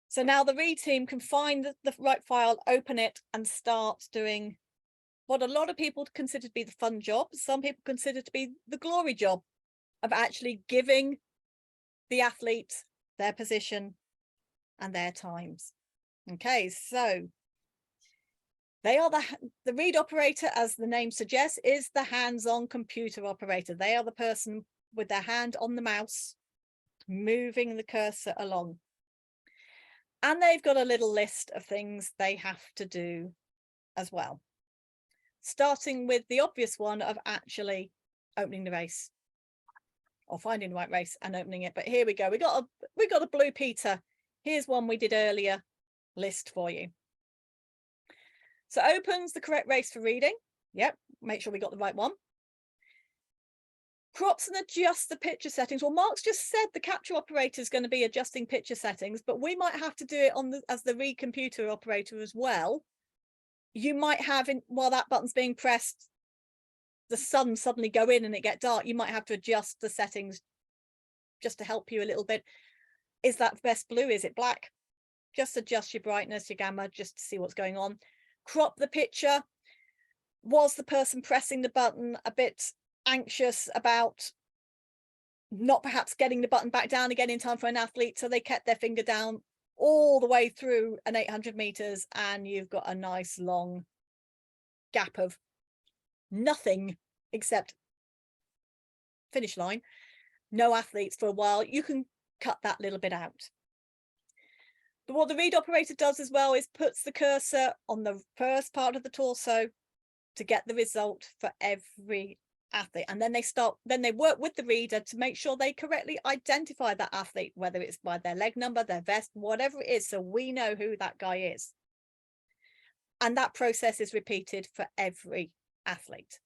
So now the read team can find the right file, open it, and start doing what a lot of people consider to be the fun job. Some people consider to be the glory job of actually giving the athletes their position and their times. Okay, so they are the read operator, as the name suggests, is the hands-on computer operator. They are the person with their hand on the mouse, moving the cursor along. And they've got a little list of things they have to do as well, starting with the obvious one of actually opening the race, or finding the right race and opening it. But here we go. We got a Blue Peter. Here's one we did earlier list for you. So opens the correct race for reading. Yep, make sure we got the right one. Crops and adjusts the picture settings. Well, Mark's just said the capture operator is going to be adjusting picture settings, but we might have to do it as the read computer operator as well. You might have, while that button's being pressed, the sun suddenly go in and it get dark. You might have to adjust the settings just to help you a little bit. Is that best blue? Is it black? Just adjust your brightness, your gamma, just to see what's going on. Crop the picture. Was the person pressing the button a bit anxious about not perhaps getting the button back down again in time for an athlete, so they kept their finger down all the way through an 800 meters, and you've got a nice long gap of nothing except finish line, no athletes for a while. You can cut that little bit out. But what the read operator does as well is puts the cursor on the first part of the torso to get the result for every athlete, and then they work with the reader to make sure they correctly identify that athlete, whether it's by their leg number, their vest, whatever it is, so we know who that guy is. And that process is repeated for every athlete.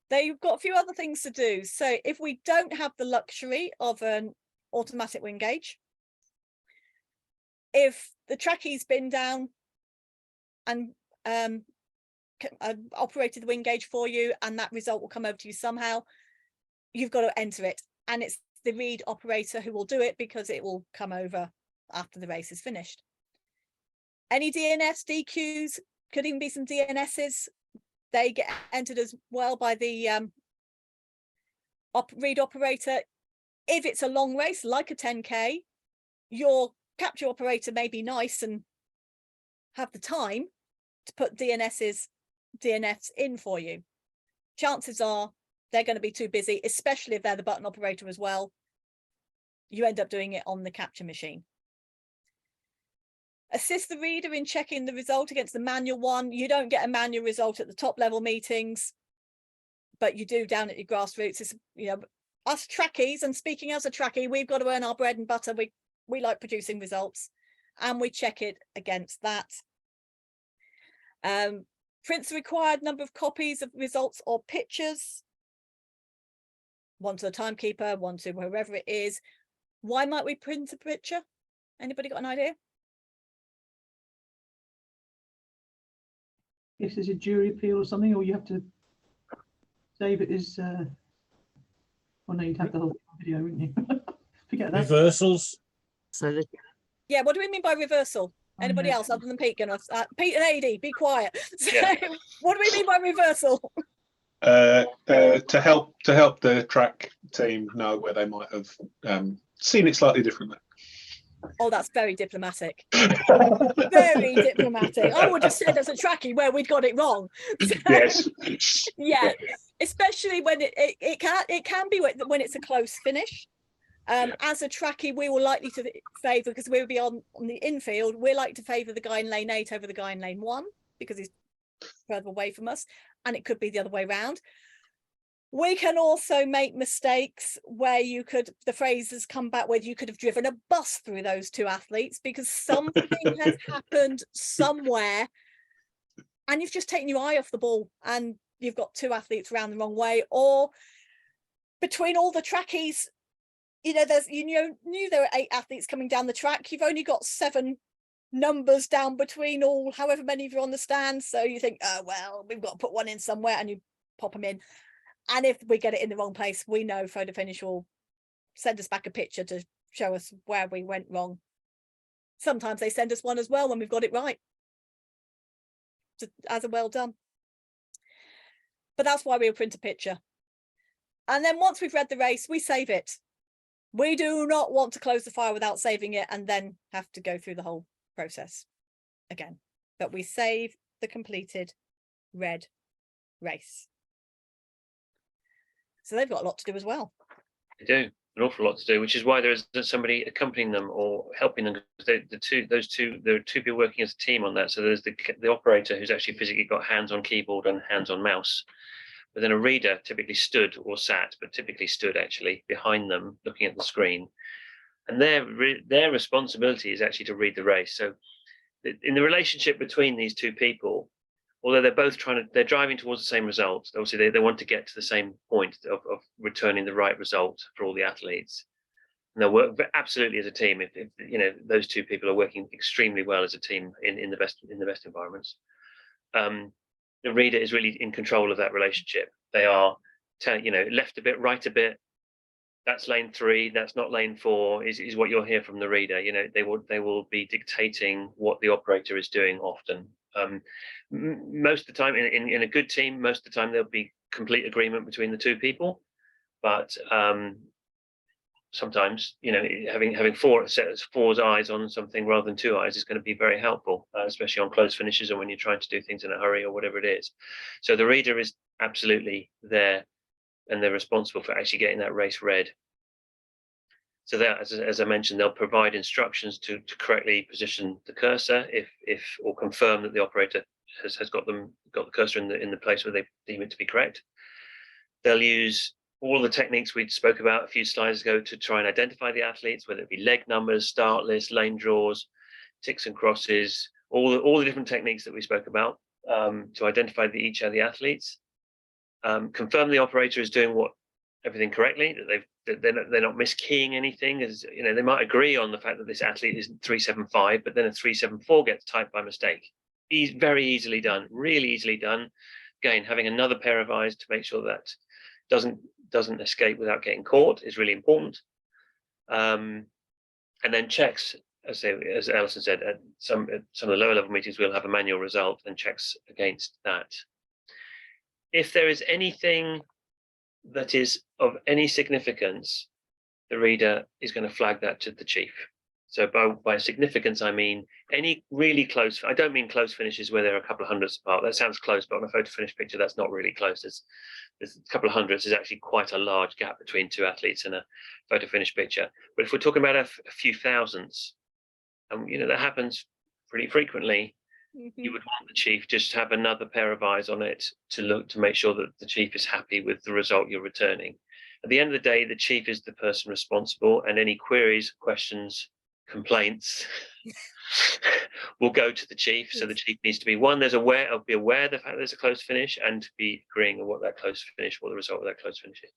They've got a few other things to do. So if we don't have the luxury of an automatic wing gauge, if the trackie's been down and operated the wing gauge for you, and that result will come over to you somehow, you've got to enter it, and it's the read operator who will do it because it will come over after the race is finished. Any DNS, DQs, could even be some DNSs, they get entered as well by the read operator. If it's a long race like a 10k, your capture operator may be nice and have the time to put DNSs DNFs in for you. Chances are they're going to be too busy, especially if they're the button operator as well. You end up doing it on the capture machine. Assist the reader in checking the result against the manual one. You don't get a manual result at the top level meetings, but you do down at your grassroots. It's, you know, us trackies, and speaking as a trackie, we've got to earn our bread and butter. We like producing results, and we check it against that. Print the required number of copies of results or pictures. One to the timekeeper, one to whoever it is. Why might we print a picture? Anybody got an idea? If there's a jury appeal or something, or you have to save it as well, no, you'd have the whole video, wouldn't you? Forget that. Reversals. So the Yeah, what do we mean by reversal? Anybody else other than Pete? Pete and AD, be quiet. So, Yeah. what do we mean by reversal? To help the track team know where they might have seen it slightly differently. Oh, that's very diplomatic. Very diplomatic. I would have said as a trackie where we'd got it wrong. So, Yes. yeah, especially when it can be when it's a close finish. As a trackie, we will likely to favour, because we'll be on the infield, we're like to favour the guy in lane 8 over the guy in lane 1 because he's further away from us, and it could be the other way around. We can also make mistakes where the phrases come back where you could have driven a bus through those two athletes because something has happened somewhere and you've just taken your eye off the ball and you've got two athletes around the wrong way, or between all the trackies, you know, knew there were 8 athletes coming down the track. You've only got 7 numbers down between all, however many of you are on the stand. So you think, oh, well, we've got to put one in somewhere, and you pop them in. And if we get it in the wrong place, we know Photofinish will send us back a picture to show us where we went wrong. Sometimes they send us one as well when we've got it right, as a well done. But that's why we'll print a picture. And then once we've read the race, we save it. We do not want to close the file without saving it and then have to go through the whole process again. But we save the completed read race. So they've got a lot to do as well. They do an awful lot to do, which is why there isn't somebody accompanying them or helping them. There are two people working as a team on that. So there's the operator who's actually physically got hands on keyboard and hands on mouse, but then a reader typically stood or sat, but typically stood actually behind them looking at the screen. And their responsibility is actually to read the race. So in the relationship between these two people, although they're both they're driving towards the same result, obviously they want to get to the same point of returning the right result for all the athletes. And they'll work absolutely as a team if you know those two people are working extremely well as a team in the best environments. The reader is really in control of that relationship. They are, you know, left a bit, right a bit. That's lane 3. That's not lane 4. Is what you'll hear from the reader. You know, they will be dictating what the operator is doing often. Most of the time, in a good team, most of the time there'll be complete agreement between the two people. But sometimes, you know, having four's eyes on something rather than 2 eyes is going to be very helpful, especially on close finishes or when you're trying to do things in a hurry or whatever it is. So the reader is absolutely there, and they're responsible for actually getting that race read. So that, as I mentioned, they'll provide instructions to correctly position the cursor or confirm that the operator has got the cursor in the place where they deem it to be correct. They'll use all the techniques we spoke about a few slides ago to try and identify the athletes, whether it be leg numbers, start lists, lane draws, ticks and crosses, all the different techniques that we spoke about to identify each of the athletes. Confirm the operator is doing everything correctly, that they're not miskeying anything. As you know, they might agree on the fact that this athlete is 375, but then a 374 gets typed by mistake. Very easily done, really easily done. Again, having another pair of eyes to make sure that doesn't escape without getting caught is really important. And then checks, as Alison said, at some of the lower level meetings, we'll have a manual result and checks against that. If there is anything that is of any significance, the reader is going to flag that to the chief. So by significance, I mean any really close, I don't mean close finishes where there are a couple of hundreds apart. That sounds close, but on a photo finish picture, that's not really close. There's a couple of hundreds is actually quite a large gap between two athletes in a photo finish picture. But if we're talking about a few thousands, and that happens pretty frequently, you would want the chief just to have another pair of eyes on it to make sure that the chief is happy with the result you're returning. At the end of the day, the chief is the person responsible, and any queries, questions, complaints will go to the chief. So the chief needs to be be aware of the fact there's a close finish, and to be agreeing on what the result of that close finish is.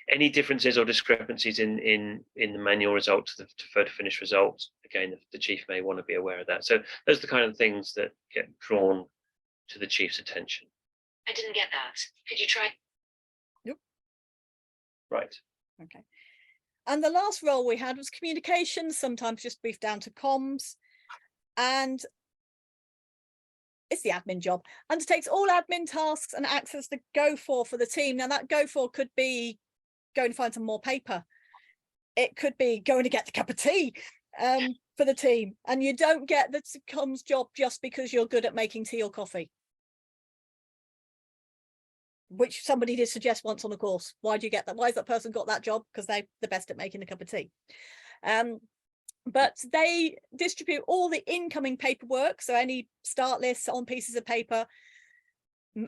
Any differences or discrepancies in the manual result to photo finish result, again, the chief may want to be aware of that. So those are the kind of things that get drawn to the chief's attention. I didn't get that. Could you try? Yep. Right. Okay. And the last role we had was communications, sometimes just briefed down to comms. And it's the admin job. Undertakes all admin tasks and acts as the go-for the team. Now that go-for could be going to find some more paper. It could be going to get the cup of tea for the team. And you don't get the comms job just because you're good at making tea or coffee, which somebody did suggest once on the course. Why do you get that? Why has that person got that job? Because they're the best at making a cup of tea. But they distribute all the incoming paperwork. So any start lists on pieces of paper,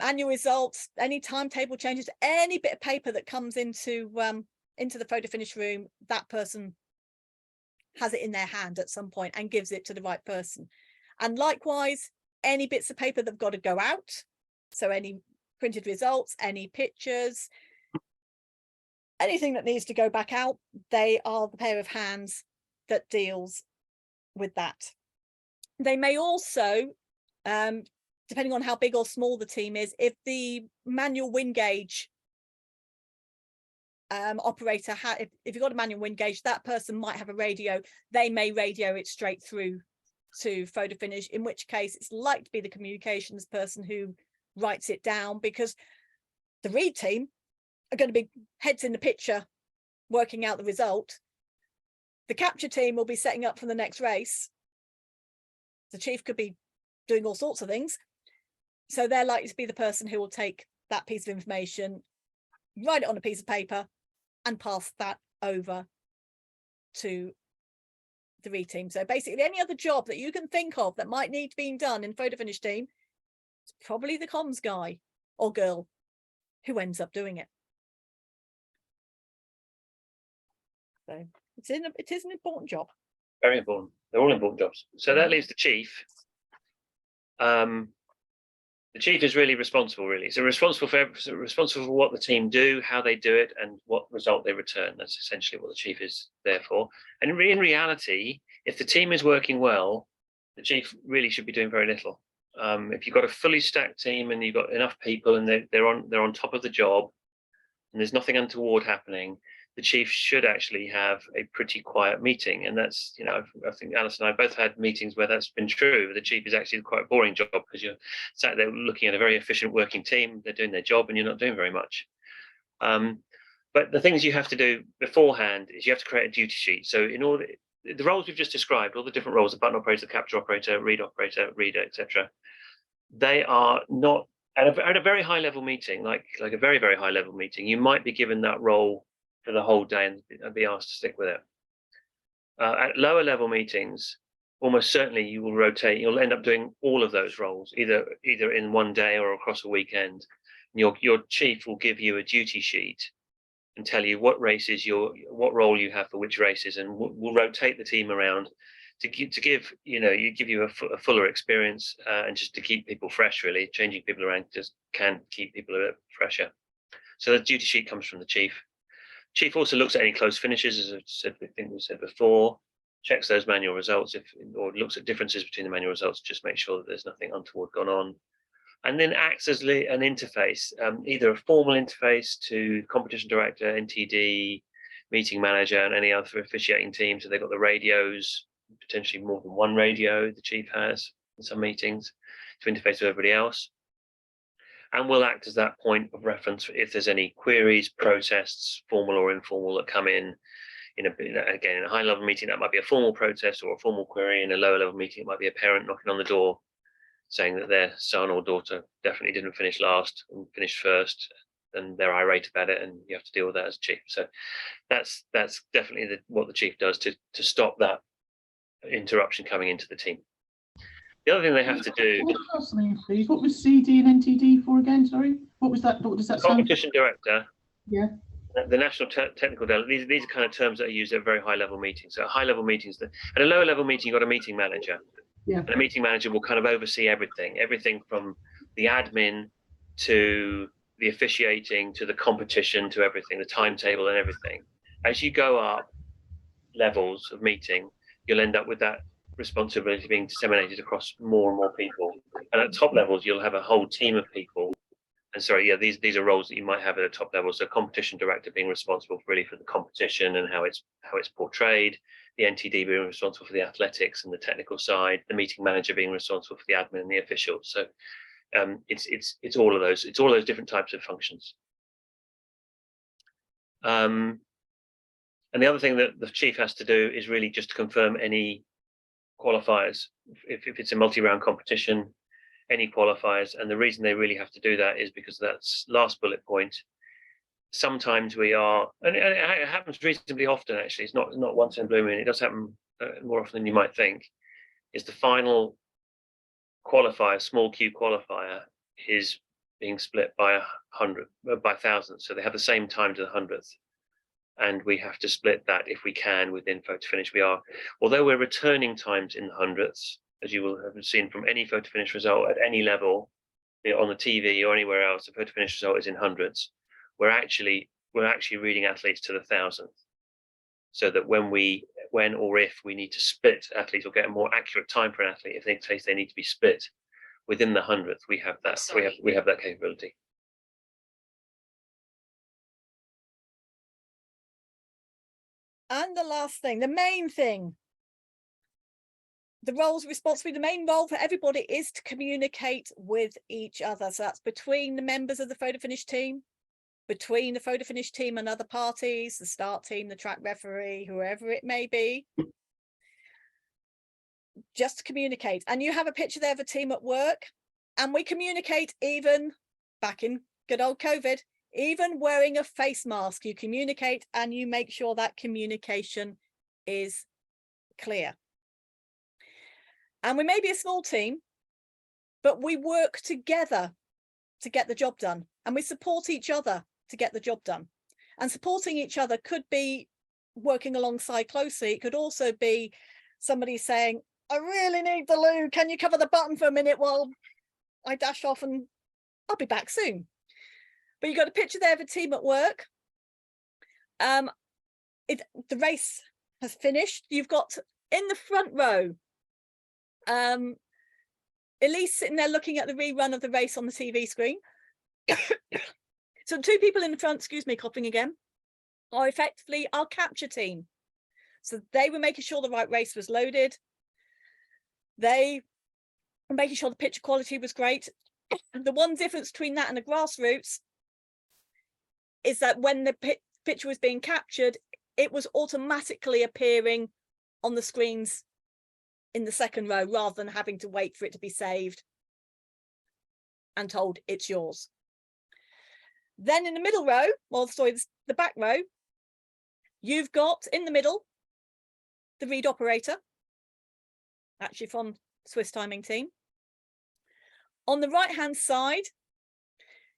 annual results, any timetable changes, any bit of paper that comes into the photo finish room, that person has it in their hand at some point and gives it to the right person. And likewise, any bits of paper that've got to go out. So any printed results, any pictures, anything that needs to go back out, they are the pair of hands that deals with that. They may also, depending on how big or small the team is, if the manual wind gauge operator, if you've got a manual wind gauge, that person might have a radio. They may radio it straight through to photo finish, in which case it's like to be the communications person who writes it down, because the read team are going to be heads in the picture working out the result. The capture team will be setting up for the next race. The chief could be doing all sorts of things, so they're likely to be the person who will take that piece of information, write it on a piece of paper and pass that over to the read team. So basically any other job that you can think of that might need to be done in photo finish team, it's probably the comms guy or girl who ends up doing it. So it is an important job. Very important. They're all important jobs. So that leaves the chief. The chief is really responsible, really. So responsible for what the team do, how they do it, and what result they return. That's essentially what the chief is there for. And in reality, if the team is working well, the chief really should be doing very little. If you've got a fully stacked team and you've got enough people and they're on top of the job, and there's nothing untoward happening, the chief should actually have a pretty quiet meeting. And that's, I think Alice and I both had meetings where that's been true. The chief is actually quite a boring job because you're sat there looking at a very efficient working team. They're doing their job and you're not doing very much. But the things you have to do beforehand is you have to create a duty sheet. So the roles we've just described, all the different roles, the button operator, capture operator, reader, etc., they are not at a very high level meeting, like a very, very high level meeting, you might be given that role for the whole day and be asked to stick with it. At lower level meetings, almost certainly you will rotate. You'll end up doing all of those roles, either in one day or across a weekend. Your chief will give you a duty sheet and tell you what role you have for which races, and we'll rotate the team around to give you a fuller experience and just to keep people fresh. Really, changing people around just can keep people a bit fresher. So the duty sheet comes from the chief. Chief also looks at any close finishes, as we said before, checks those manual results or looks at differences between the manual results, just make sure that there's nothing untoward gone on, and then acts as an interface, either a formal interface to competition director, NTD, meeting manager, and any other officiating team. So they've got the radios, potentially more than one radio the chief has in some meetings to interface with everybody else. And will act as that point of reference if there's any queries, protests, formal or informal, that come in. again, in a high level meeting, that might be a formal protest or a formal query. In a lower level meeting, it might be a parent knocking on the door saying that their son or daughter definitely didn't finish last and finished first, and they're irate about it, and you have to deal with that as chief. So that's definitely what the chief does to stop that interruption coming into the team. The other thing they have to do. Please, what was CD and NTD for again? Sorry, what was that? What does that stand for? Competition director. Yeah. The national technical delegate. These are kind of terms that are used at very high level meetings. So at high level meetings, at a lower level meeting, you've got a meeting manager. Yeah. And a meeting manager will kind of oversee everything from the admin to the officiating to the competition to everything, the timetable and everything. As you go up levels of meeting, you'll end up with that responsibility being disseminated across more and more people. And at top levels, you'll have a whole team of people. And sorry, yeah, these are roles that you might have at a top level. So competition director being responsible really for the competition and how it's portrayed, the NTD being responsible for the athletics and the technical side, the meeting manager being responsible for the admin and the officials. So it's all of those. It's all those different types of functions. And the other thing that the chief has to do is really just confirm any qualifiers. If it's a multi-round competition, any qualifiers. And the reason they really have to do that is because that's last bullet point. Sometimes we are, and it happens reasonably often actually, it's not once in a blue moon, it does happen more often than you might think, is the final qualifier, small q qualifier, is being split by 100, by thousands. So they have the same time to the 100th. And we have to split that if we can within Photofinish. We are, although we're returning times in the hundredths, as you will have seen from any Photofinish result at any level, be it on the TV or anywhere else, the Photofinish result is in hundreds. We're actually reading athletes to the thousandth, so that when or if we need to split athletes or get a more accurate time for an athlete, if they need to be split within the hundredth, we have that. We have that capability. And the last thing, the main thing, the roles responsibility, the main role for everybody is to communicate with each other. So that's between the members of the Photofinish team, between the Photofinish team and other parties, the start team, the track referee, whoever it may be. Just to communicate. And you have a picture there of a team at work, and we communicate even back in good old COVID, even wearing a face mask, you communicate and you make sure that communication is clear. And we may be a small team, but we work together to get the job done, and we support each other to get the job done. And supporting each other could be working alongside closely. It could also be somebody saying, I really need the loo. Can you cover the button for a minute while I dash off and I'll be back soon. But you got a picture there of a team at work. The race has finished. You've got in the front row, Elise sitting there looking at the rerun of the race on the TV screen. So two people in the front, excuse me, coughing again, are effectively our capture team. So they were making sure the right race was loaded. They were making sure the picture quality was great. The one difference between that and the grassroots is that when the picture was being captured, it was automatically appearing on the screens in the second row rather than having to wait for it to be saved and told it's yours. Then in the middle row, well, sorry, the back row, you've got in the middle the read operator, actually from Swiss Timing team. On the right hand side,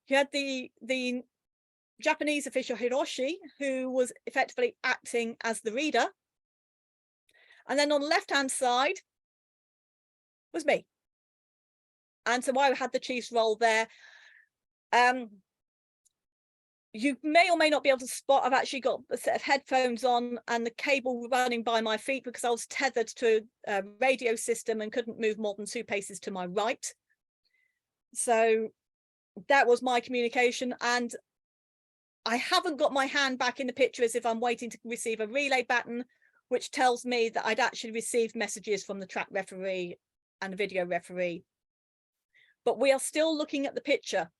you had the Japanese official Hiroshi, who was effectively acting as the reader. And then on the left hand side was me. And so I had the chief's role there. You may or may not be able to spot, I've actually got a set of headphones on and the cable running by my feet because I was tethered to a radio system and couldn't move more than 2 paces to my right. So that was my communication. And I haven't got my hand back in the picture as if I'm waiting to receive a relay baton, which tells me that I'd actually received messages from the track referee and the video referee. But we are still looking at the picture.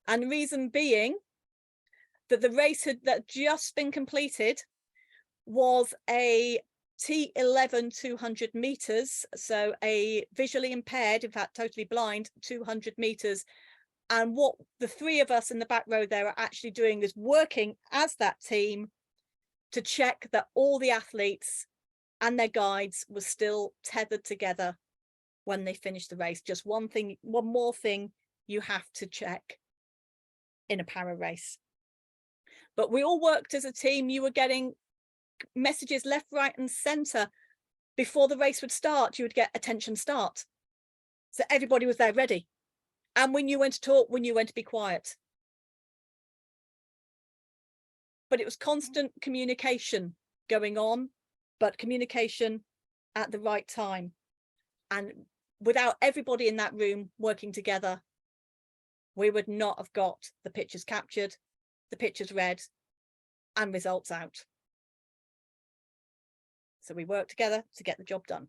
And the reason being that the race had just been completed, was a T11 200 meters, so a visually impaired, in fact totally blind, 200 meters. And what the three of us in the back row there are actually doing is working as that team to check that all the athletes and their guides were still tethered together when they finished the race. Just one more thing you have to check in a para race. But we all worked as a team. You were getting messages left, right and center. Before the race would start, you would get attention start. So everybody was there ready. And we knew when to talk, we knew when to be quiet. But it was constant communication going on, but communication at the right time. And without everybody in that room working together, we would not have got the pictures captured, the pictures read, and results out. So we worked together to get the job done.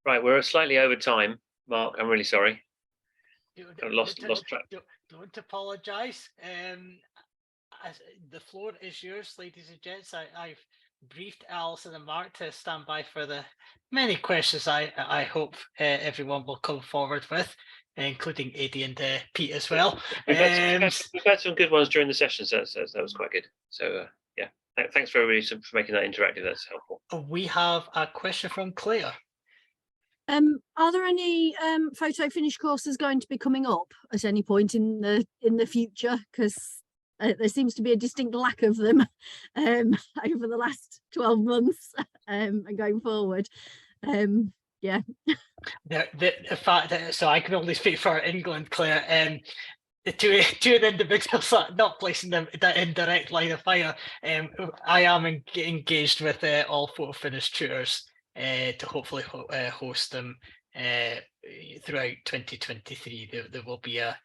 Right, we're slightly over time, Mark. I'm really sorry. Lost track. Don't apologise. The floor is yours, ladies and gents. I've briefed Alison and Mark to stand by for the many questions I hope everyone will come forward with, including Eddie and Pete as well. We've had some good ones during the session, so that was quite good. So yeah, thanks for everybody for making that interactive. That's helpful. We have a question from Claire. Are there any photo finish courses going to be coming up at any point in the future? Because there seems to be a distinct lack of them over the last 12 months and going forward. Yeah. The fact that, so I can only speak for England, Claire. The two of the individuals not placing them in direct line of fire. I am engaged with all photo finish tutors to hopefully host them throughout 2023. There will be a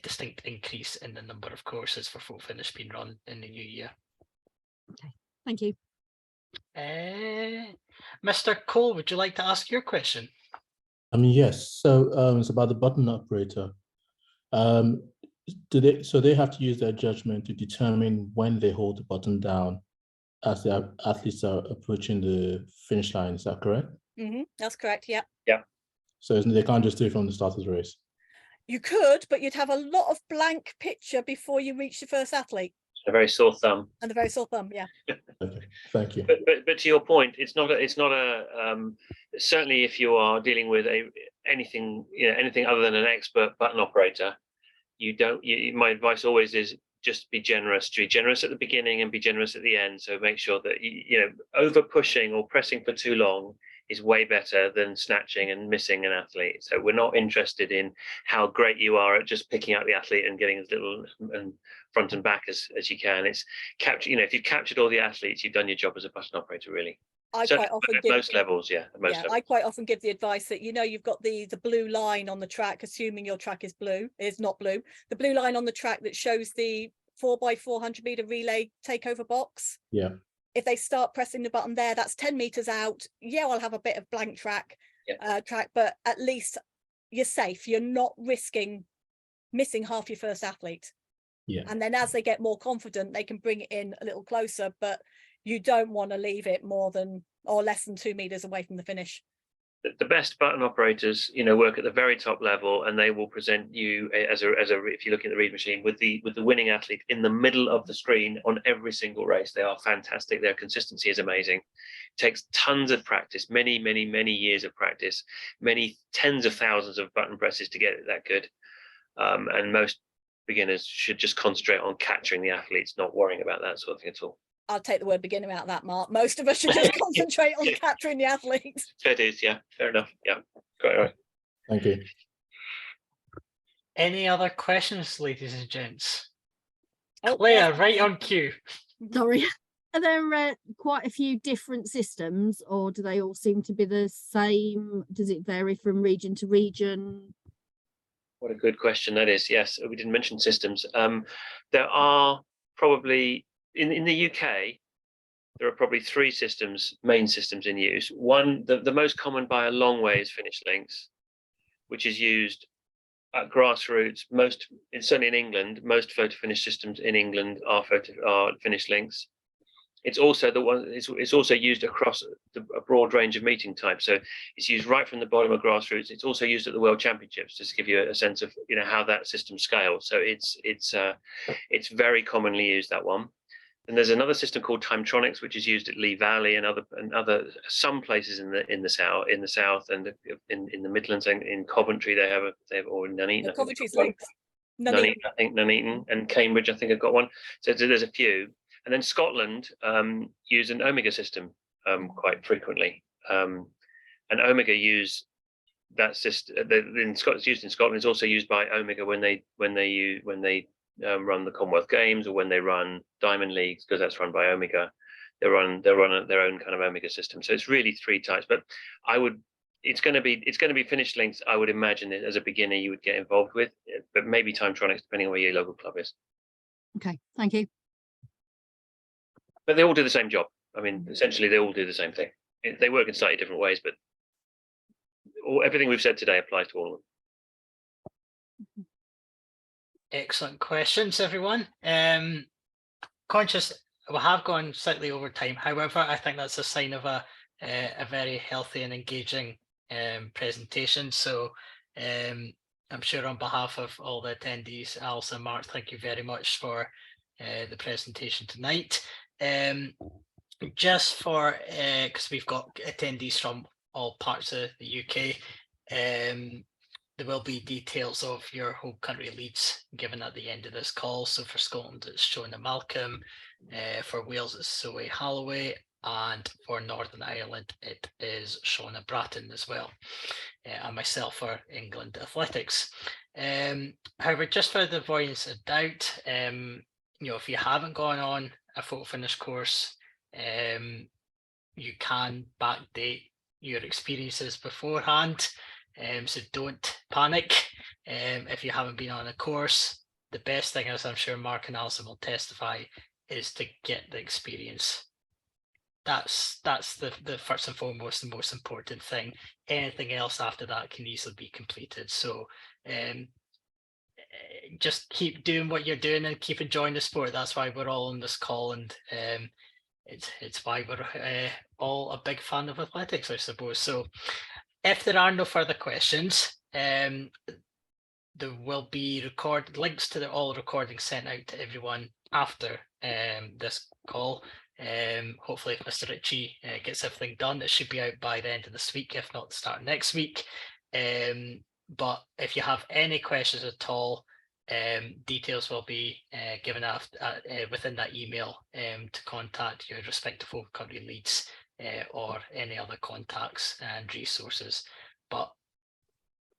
distinct increase in the number of courses for photo finish being run in the new year. Okay, thank you. Mr. Cole, would you like to ask your question? Yes. So it's about the button operator. So they have to use their judgment to determine when they hold the button down as the athletes are approaching the finish line. Is that correct? Mm-hmm, that's correct. Yeah. Yeah. So they can't just do it from the start of the race. You could, but you'd have a lot of blank picture before you reach the first athlete. A very sore thumb. And a very sore thumb, yeah. Okay, thank you. But to your point, it's not a certainly if you are dealing with anything other than an expert button operator, my advice always is just be generous. Be generous at the beginning and be generous at the end. So make sure that over pushing or pressing for too long is way better than snatching and missing an athlete. So we're not interested in how great you are at just picking out the athlete and getting as little and front and back as you can. It's capture. If you've captured all the athletes, you've done your job as a button operator, really. I quite often give most levels, yeah. I quite often give the advice that you've got the blue line on the track, assuming your track is not blue. The blue line on the track that shows the 4x400 meter relay takeover box. Yeah. If they start pressing the button there, that's 10 meters out. Yeah, I'll have a bit of blank track, but at least you're safe. You're not risking missing half your first athlete. Yeah. And then as they get more confident, they can bring it in a little closer, but you don't want to leave it more than or less than 2 meters away from the finish. The best button operators, work at the very top level, and they will present you as a if you look at the read machine with the winning athlete in the middle of the screen on every single race. They are fantastic. Their consistency is amazing. It takes tons of practice, many years of practice, many tens of thousands of button presses to get it that good. And most beginners should just concentrate on capturing the athletes, not worrying about that sort of thing at all. I'll take the word beginner out of that, Mark. Most of us should just concentrate on capturing the athletes. It is, yeah, fair enough. Yeah, quite right. Thank you. Any other questions, ladies and gents? Claire, right on cue. Sorry. Are there quite a few different systems, or do they all seem to be the same? Does it vary from region to region? What a good question that is. Yes, we didn't mention systems. There are probably in the UK, there are probably 3 main systems in use. One, the most common by a long way, is Finish Links, which is used at grassroots, certainly in England, most photo finish systems in England are finish links. It's also it's also used across a broad range of meeting types. So it's used right from the bottom of grassroots. It's also used at the World Championships, just to give you a sense of how that system scales. So it's very commonly used, that one. And there's another system called Timetronics, which is used at Lee Valley and other some places in the south and in the Midlands, and in Coventry they have or Nuneaton. Coventry's links. Nuneaton and Cambridge I think have got one. So there's a few. And then Scotland use an Omega system quite frequently, and Omega use that system. It's used in Scotland. It's also used by Omega when they run the Commonwealth Games or when they run Diamond Leagues, because that's run by Omega. They run their own kind of Omega system. So it's really 3 types. But it's going to be finished links. I would imagine that as a beginner you would get involved with, but maybe Timetronics, depending on where your local club is. Okay, thank you. But they all do the same job. I mean, essentially, they all do the same thing. They work in slightly different ways, but everything we've said today applies to all of them. Excellent questions, everyone. Conscious we have gone slightly over time. However, I think that's a sign of a very healthy and engaging presentation. So I'm sure on behalf of all the attendees, Alison and Mark, thank you very much for the presentation tonight. Just for because we've got attendees from all parts of the UK, there will be details of your home country leads given at the end of this call. So for Scotland it's Shona Malcolm, for Wales it's Zoe Holloway, and for Northern Ireland it is Shona Bratton as well, and myself for England Athletics. However, just for the avoidance of doubt, if you haven't gone on a photo finish course, you can backdate your experiences beforehand, so don't panic if you haven't been on a course. The best thing, as I'm sure Mark and Alison will testify, is to get the experience. That's the first and foremost, the most important thing. Anything else after that can easily be completed. So just keep doing what you're doing and keep enjoying the sport. That's why we're all on this call, and it's why we're all a big fan of athletics, I suppose. So if there are no further questions, there will be links to all recordings sent out to everyone after this call. Hopefully if Mr. Ritchie gets everything done, it should be out by the end of this week, if not the start of next week. But if you have any questions at all, details will be given within that email to contact your respective home country leads or any other contacts and resources. But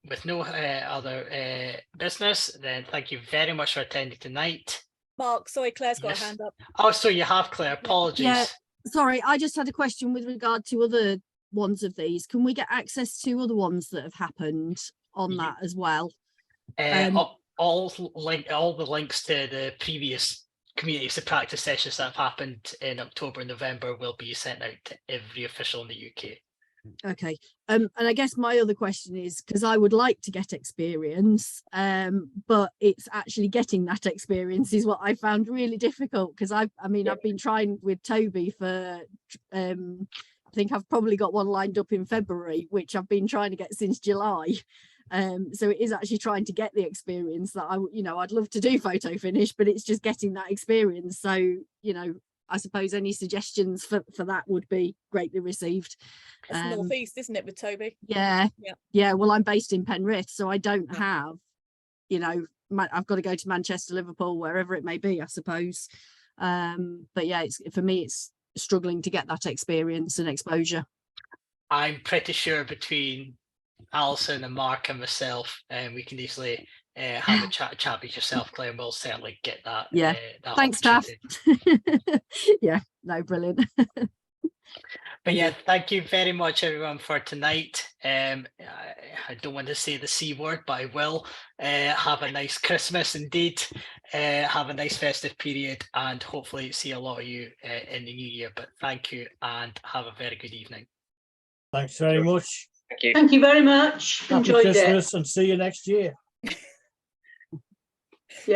with no other business, then thank you very much for attending tonight. Mark, sorry, Claire's got her hand up. Oh, so you have, Claire. Apologies. Yeah, sorry, I just had a question with regard to other ones of these. Can we get access to other ones that have happened on that as well? All the links to the previous communities of practice sessions that have happened in October and November will be sent out to every official in the UK. Okay, and I guess my other question is, because I would like to get experience, but it's actually getting that experience is what I found really difficult, because I've been trying with Toby for I think I've probably got one lined up in February, which I've been trying to get since July. So it is actually trying to get the experience that I'd love to do photo finish, but it's just getting that experience. So I suppose any suggestions for that would be greatly received. It's North East, isn't it, with Toby? Yeah. Well, I'm based in Penrith, so I don't have, I've got to go to Manchester, Liverpool, wherever it may be, I suppose. But yeah, for me, it's struggling to get that experience and exposure. I'm pretty sure between Alison and Mark and myself, we can easily have a chat with yourself, Claire, and we'll certainly get that. Yeah, thanks, Taff. Yeah, no, brilliant. But yeah, thank you very much, everyone, for tonight. I don't want to say the C word, but I will. Have a nice Christmas indeed. Have a nice festive period, and hopefully see a lot of you in the new year. But thank you, and have a very good evening. Thanks very much. Thank you. Thank you very much. Happy Enjoyed Christmas it. and see you next year.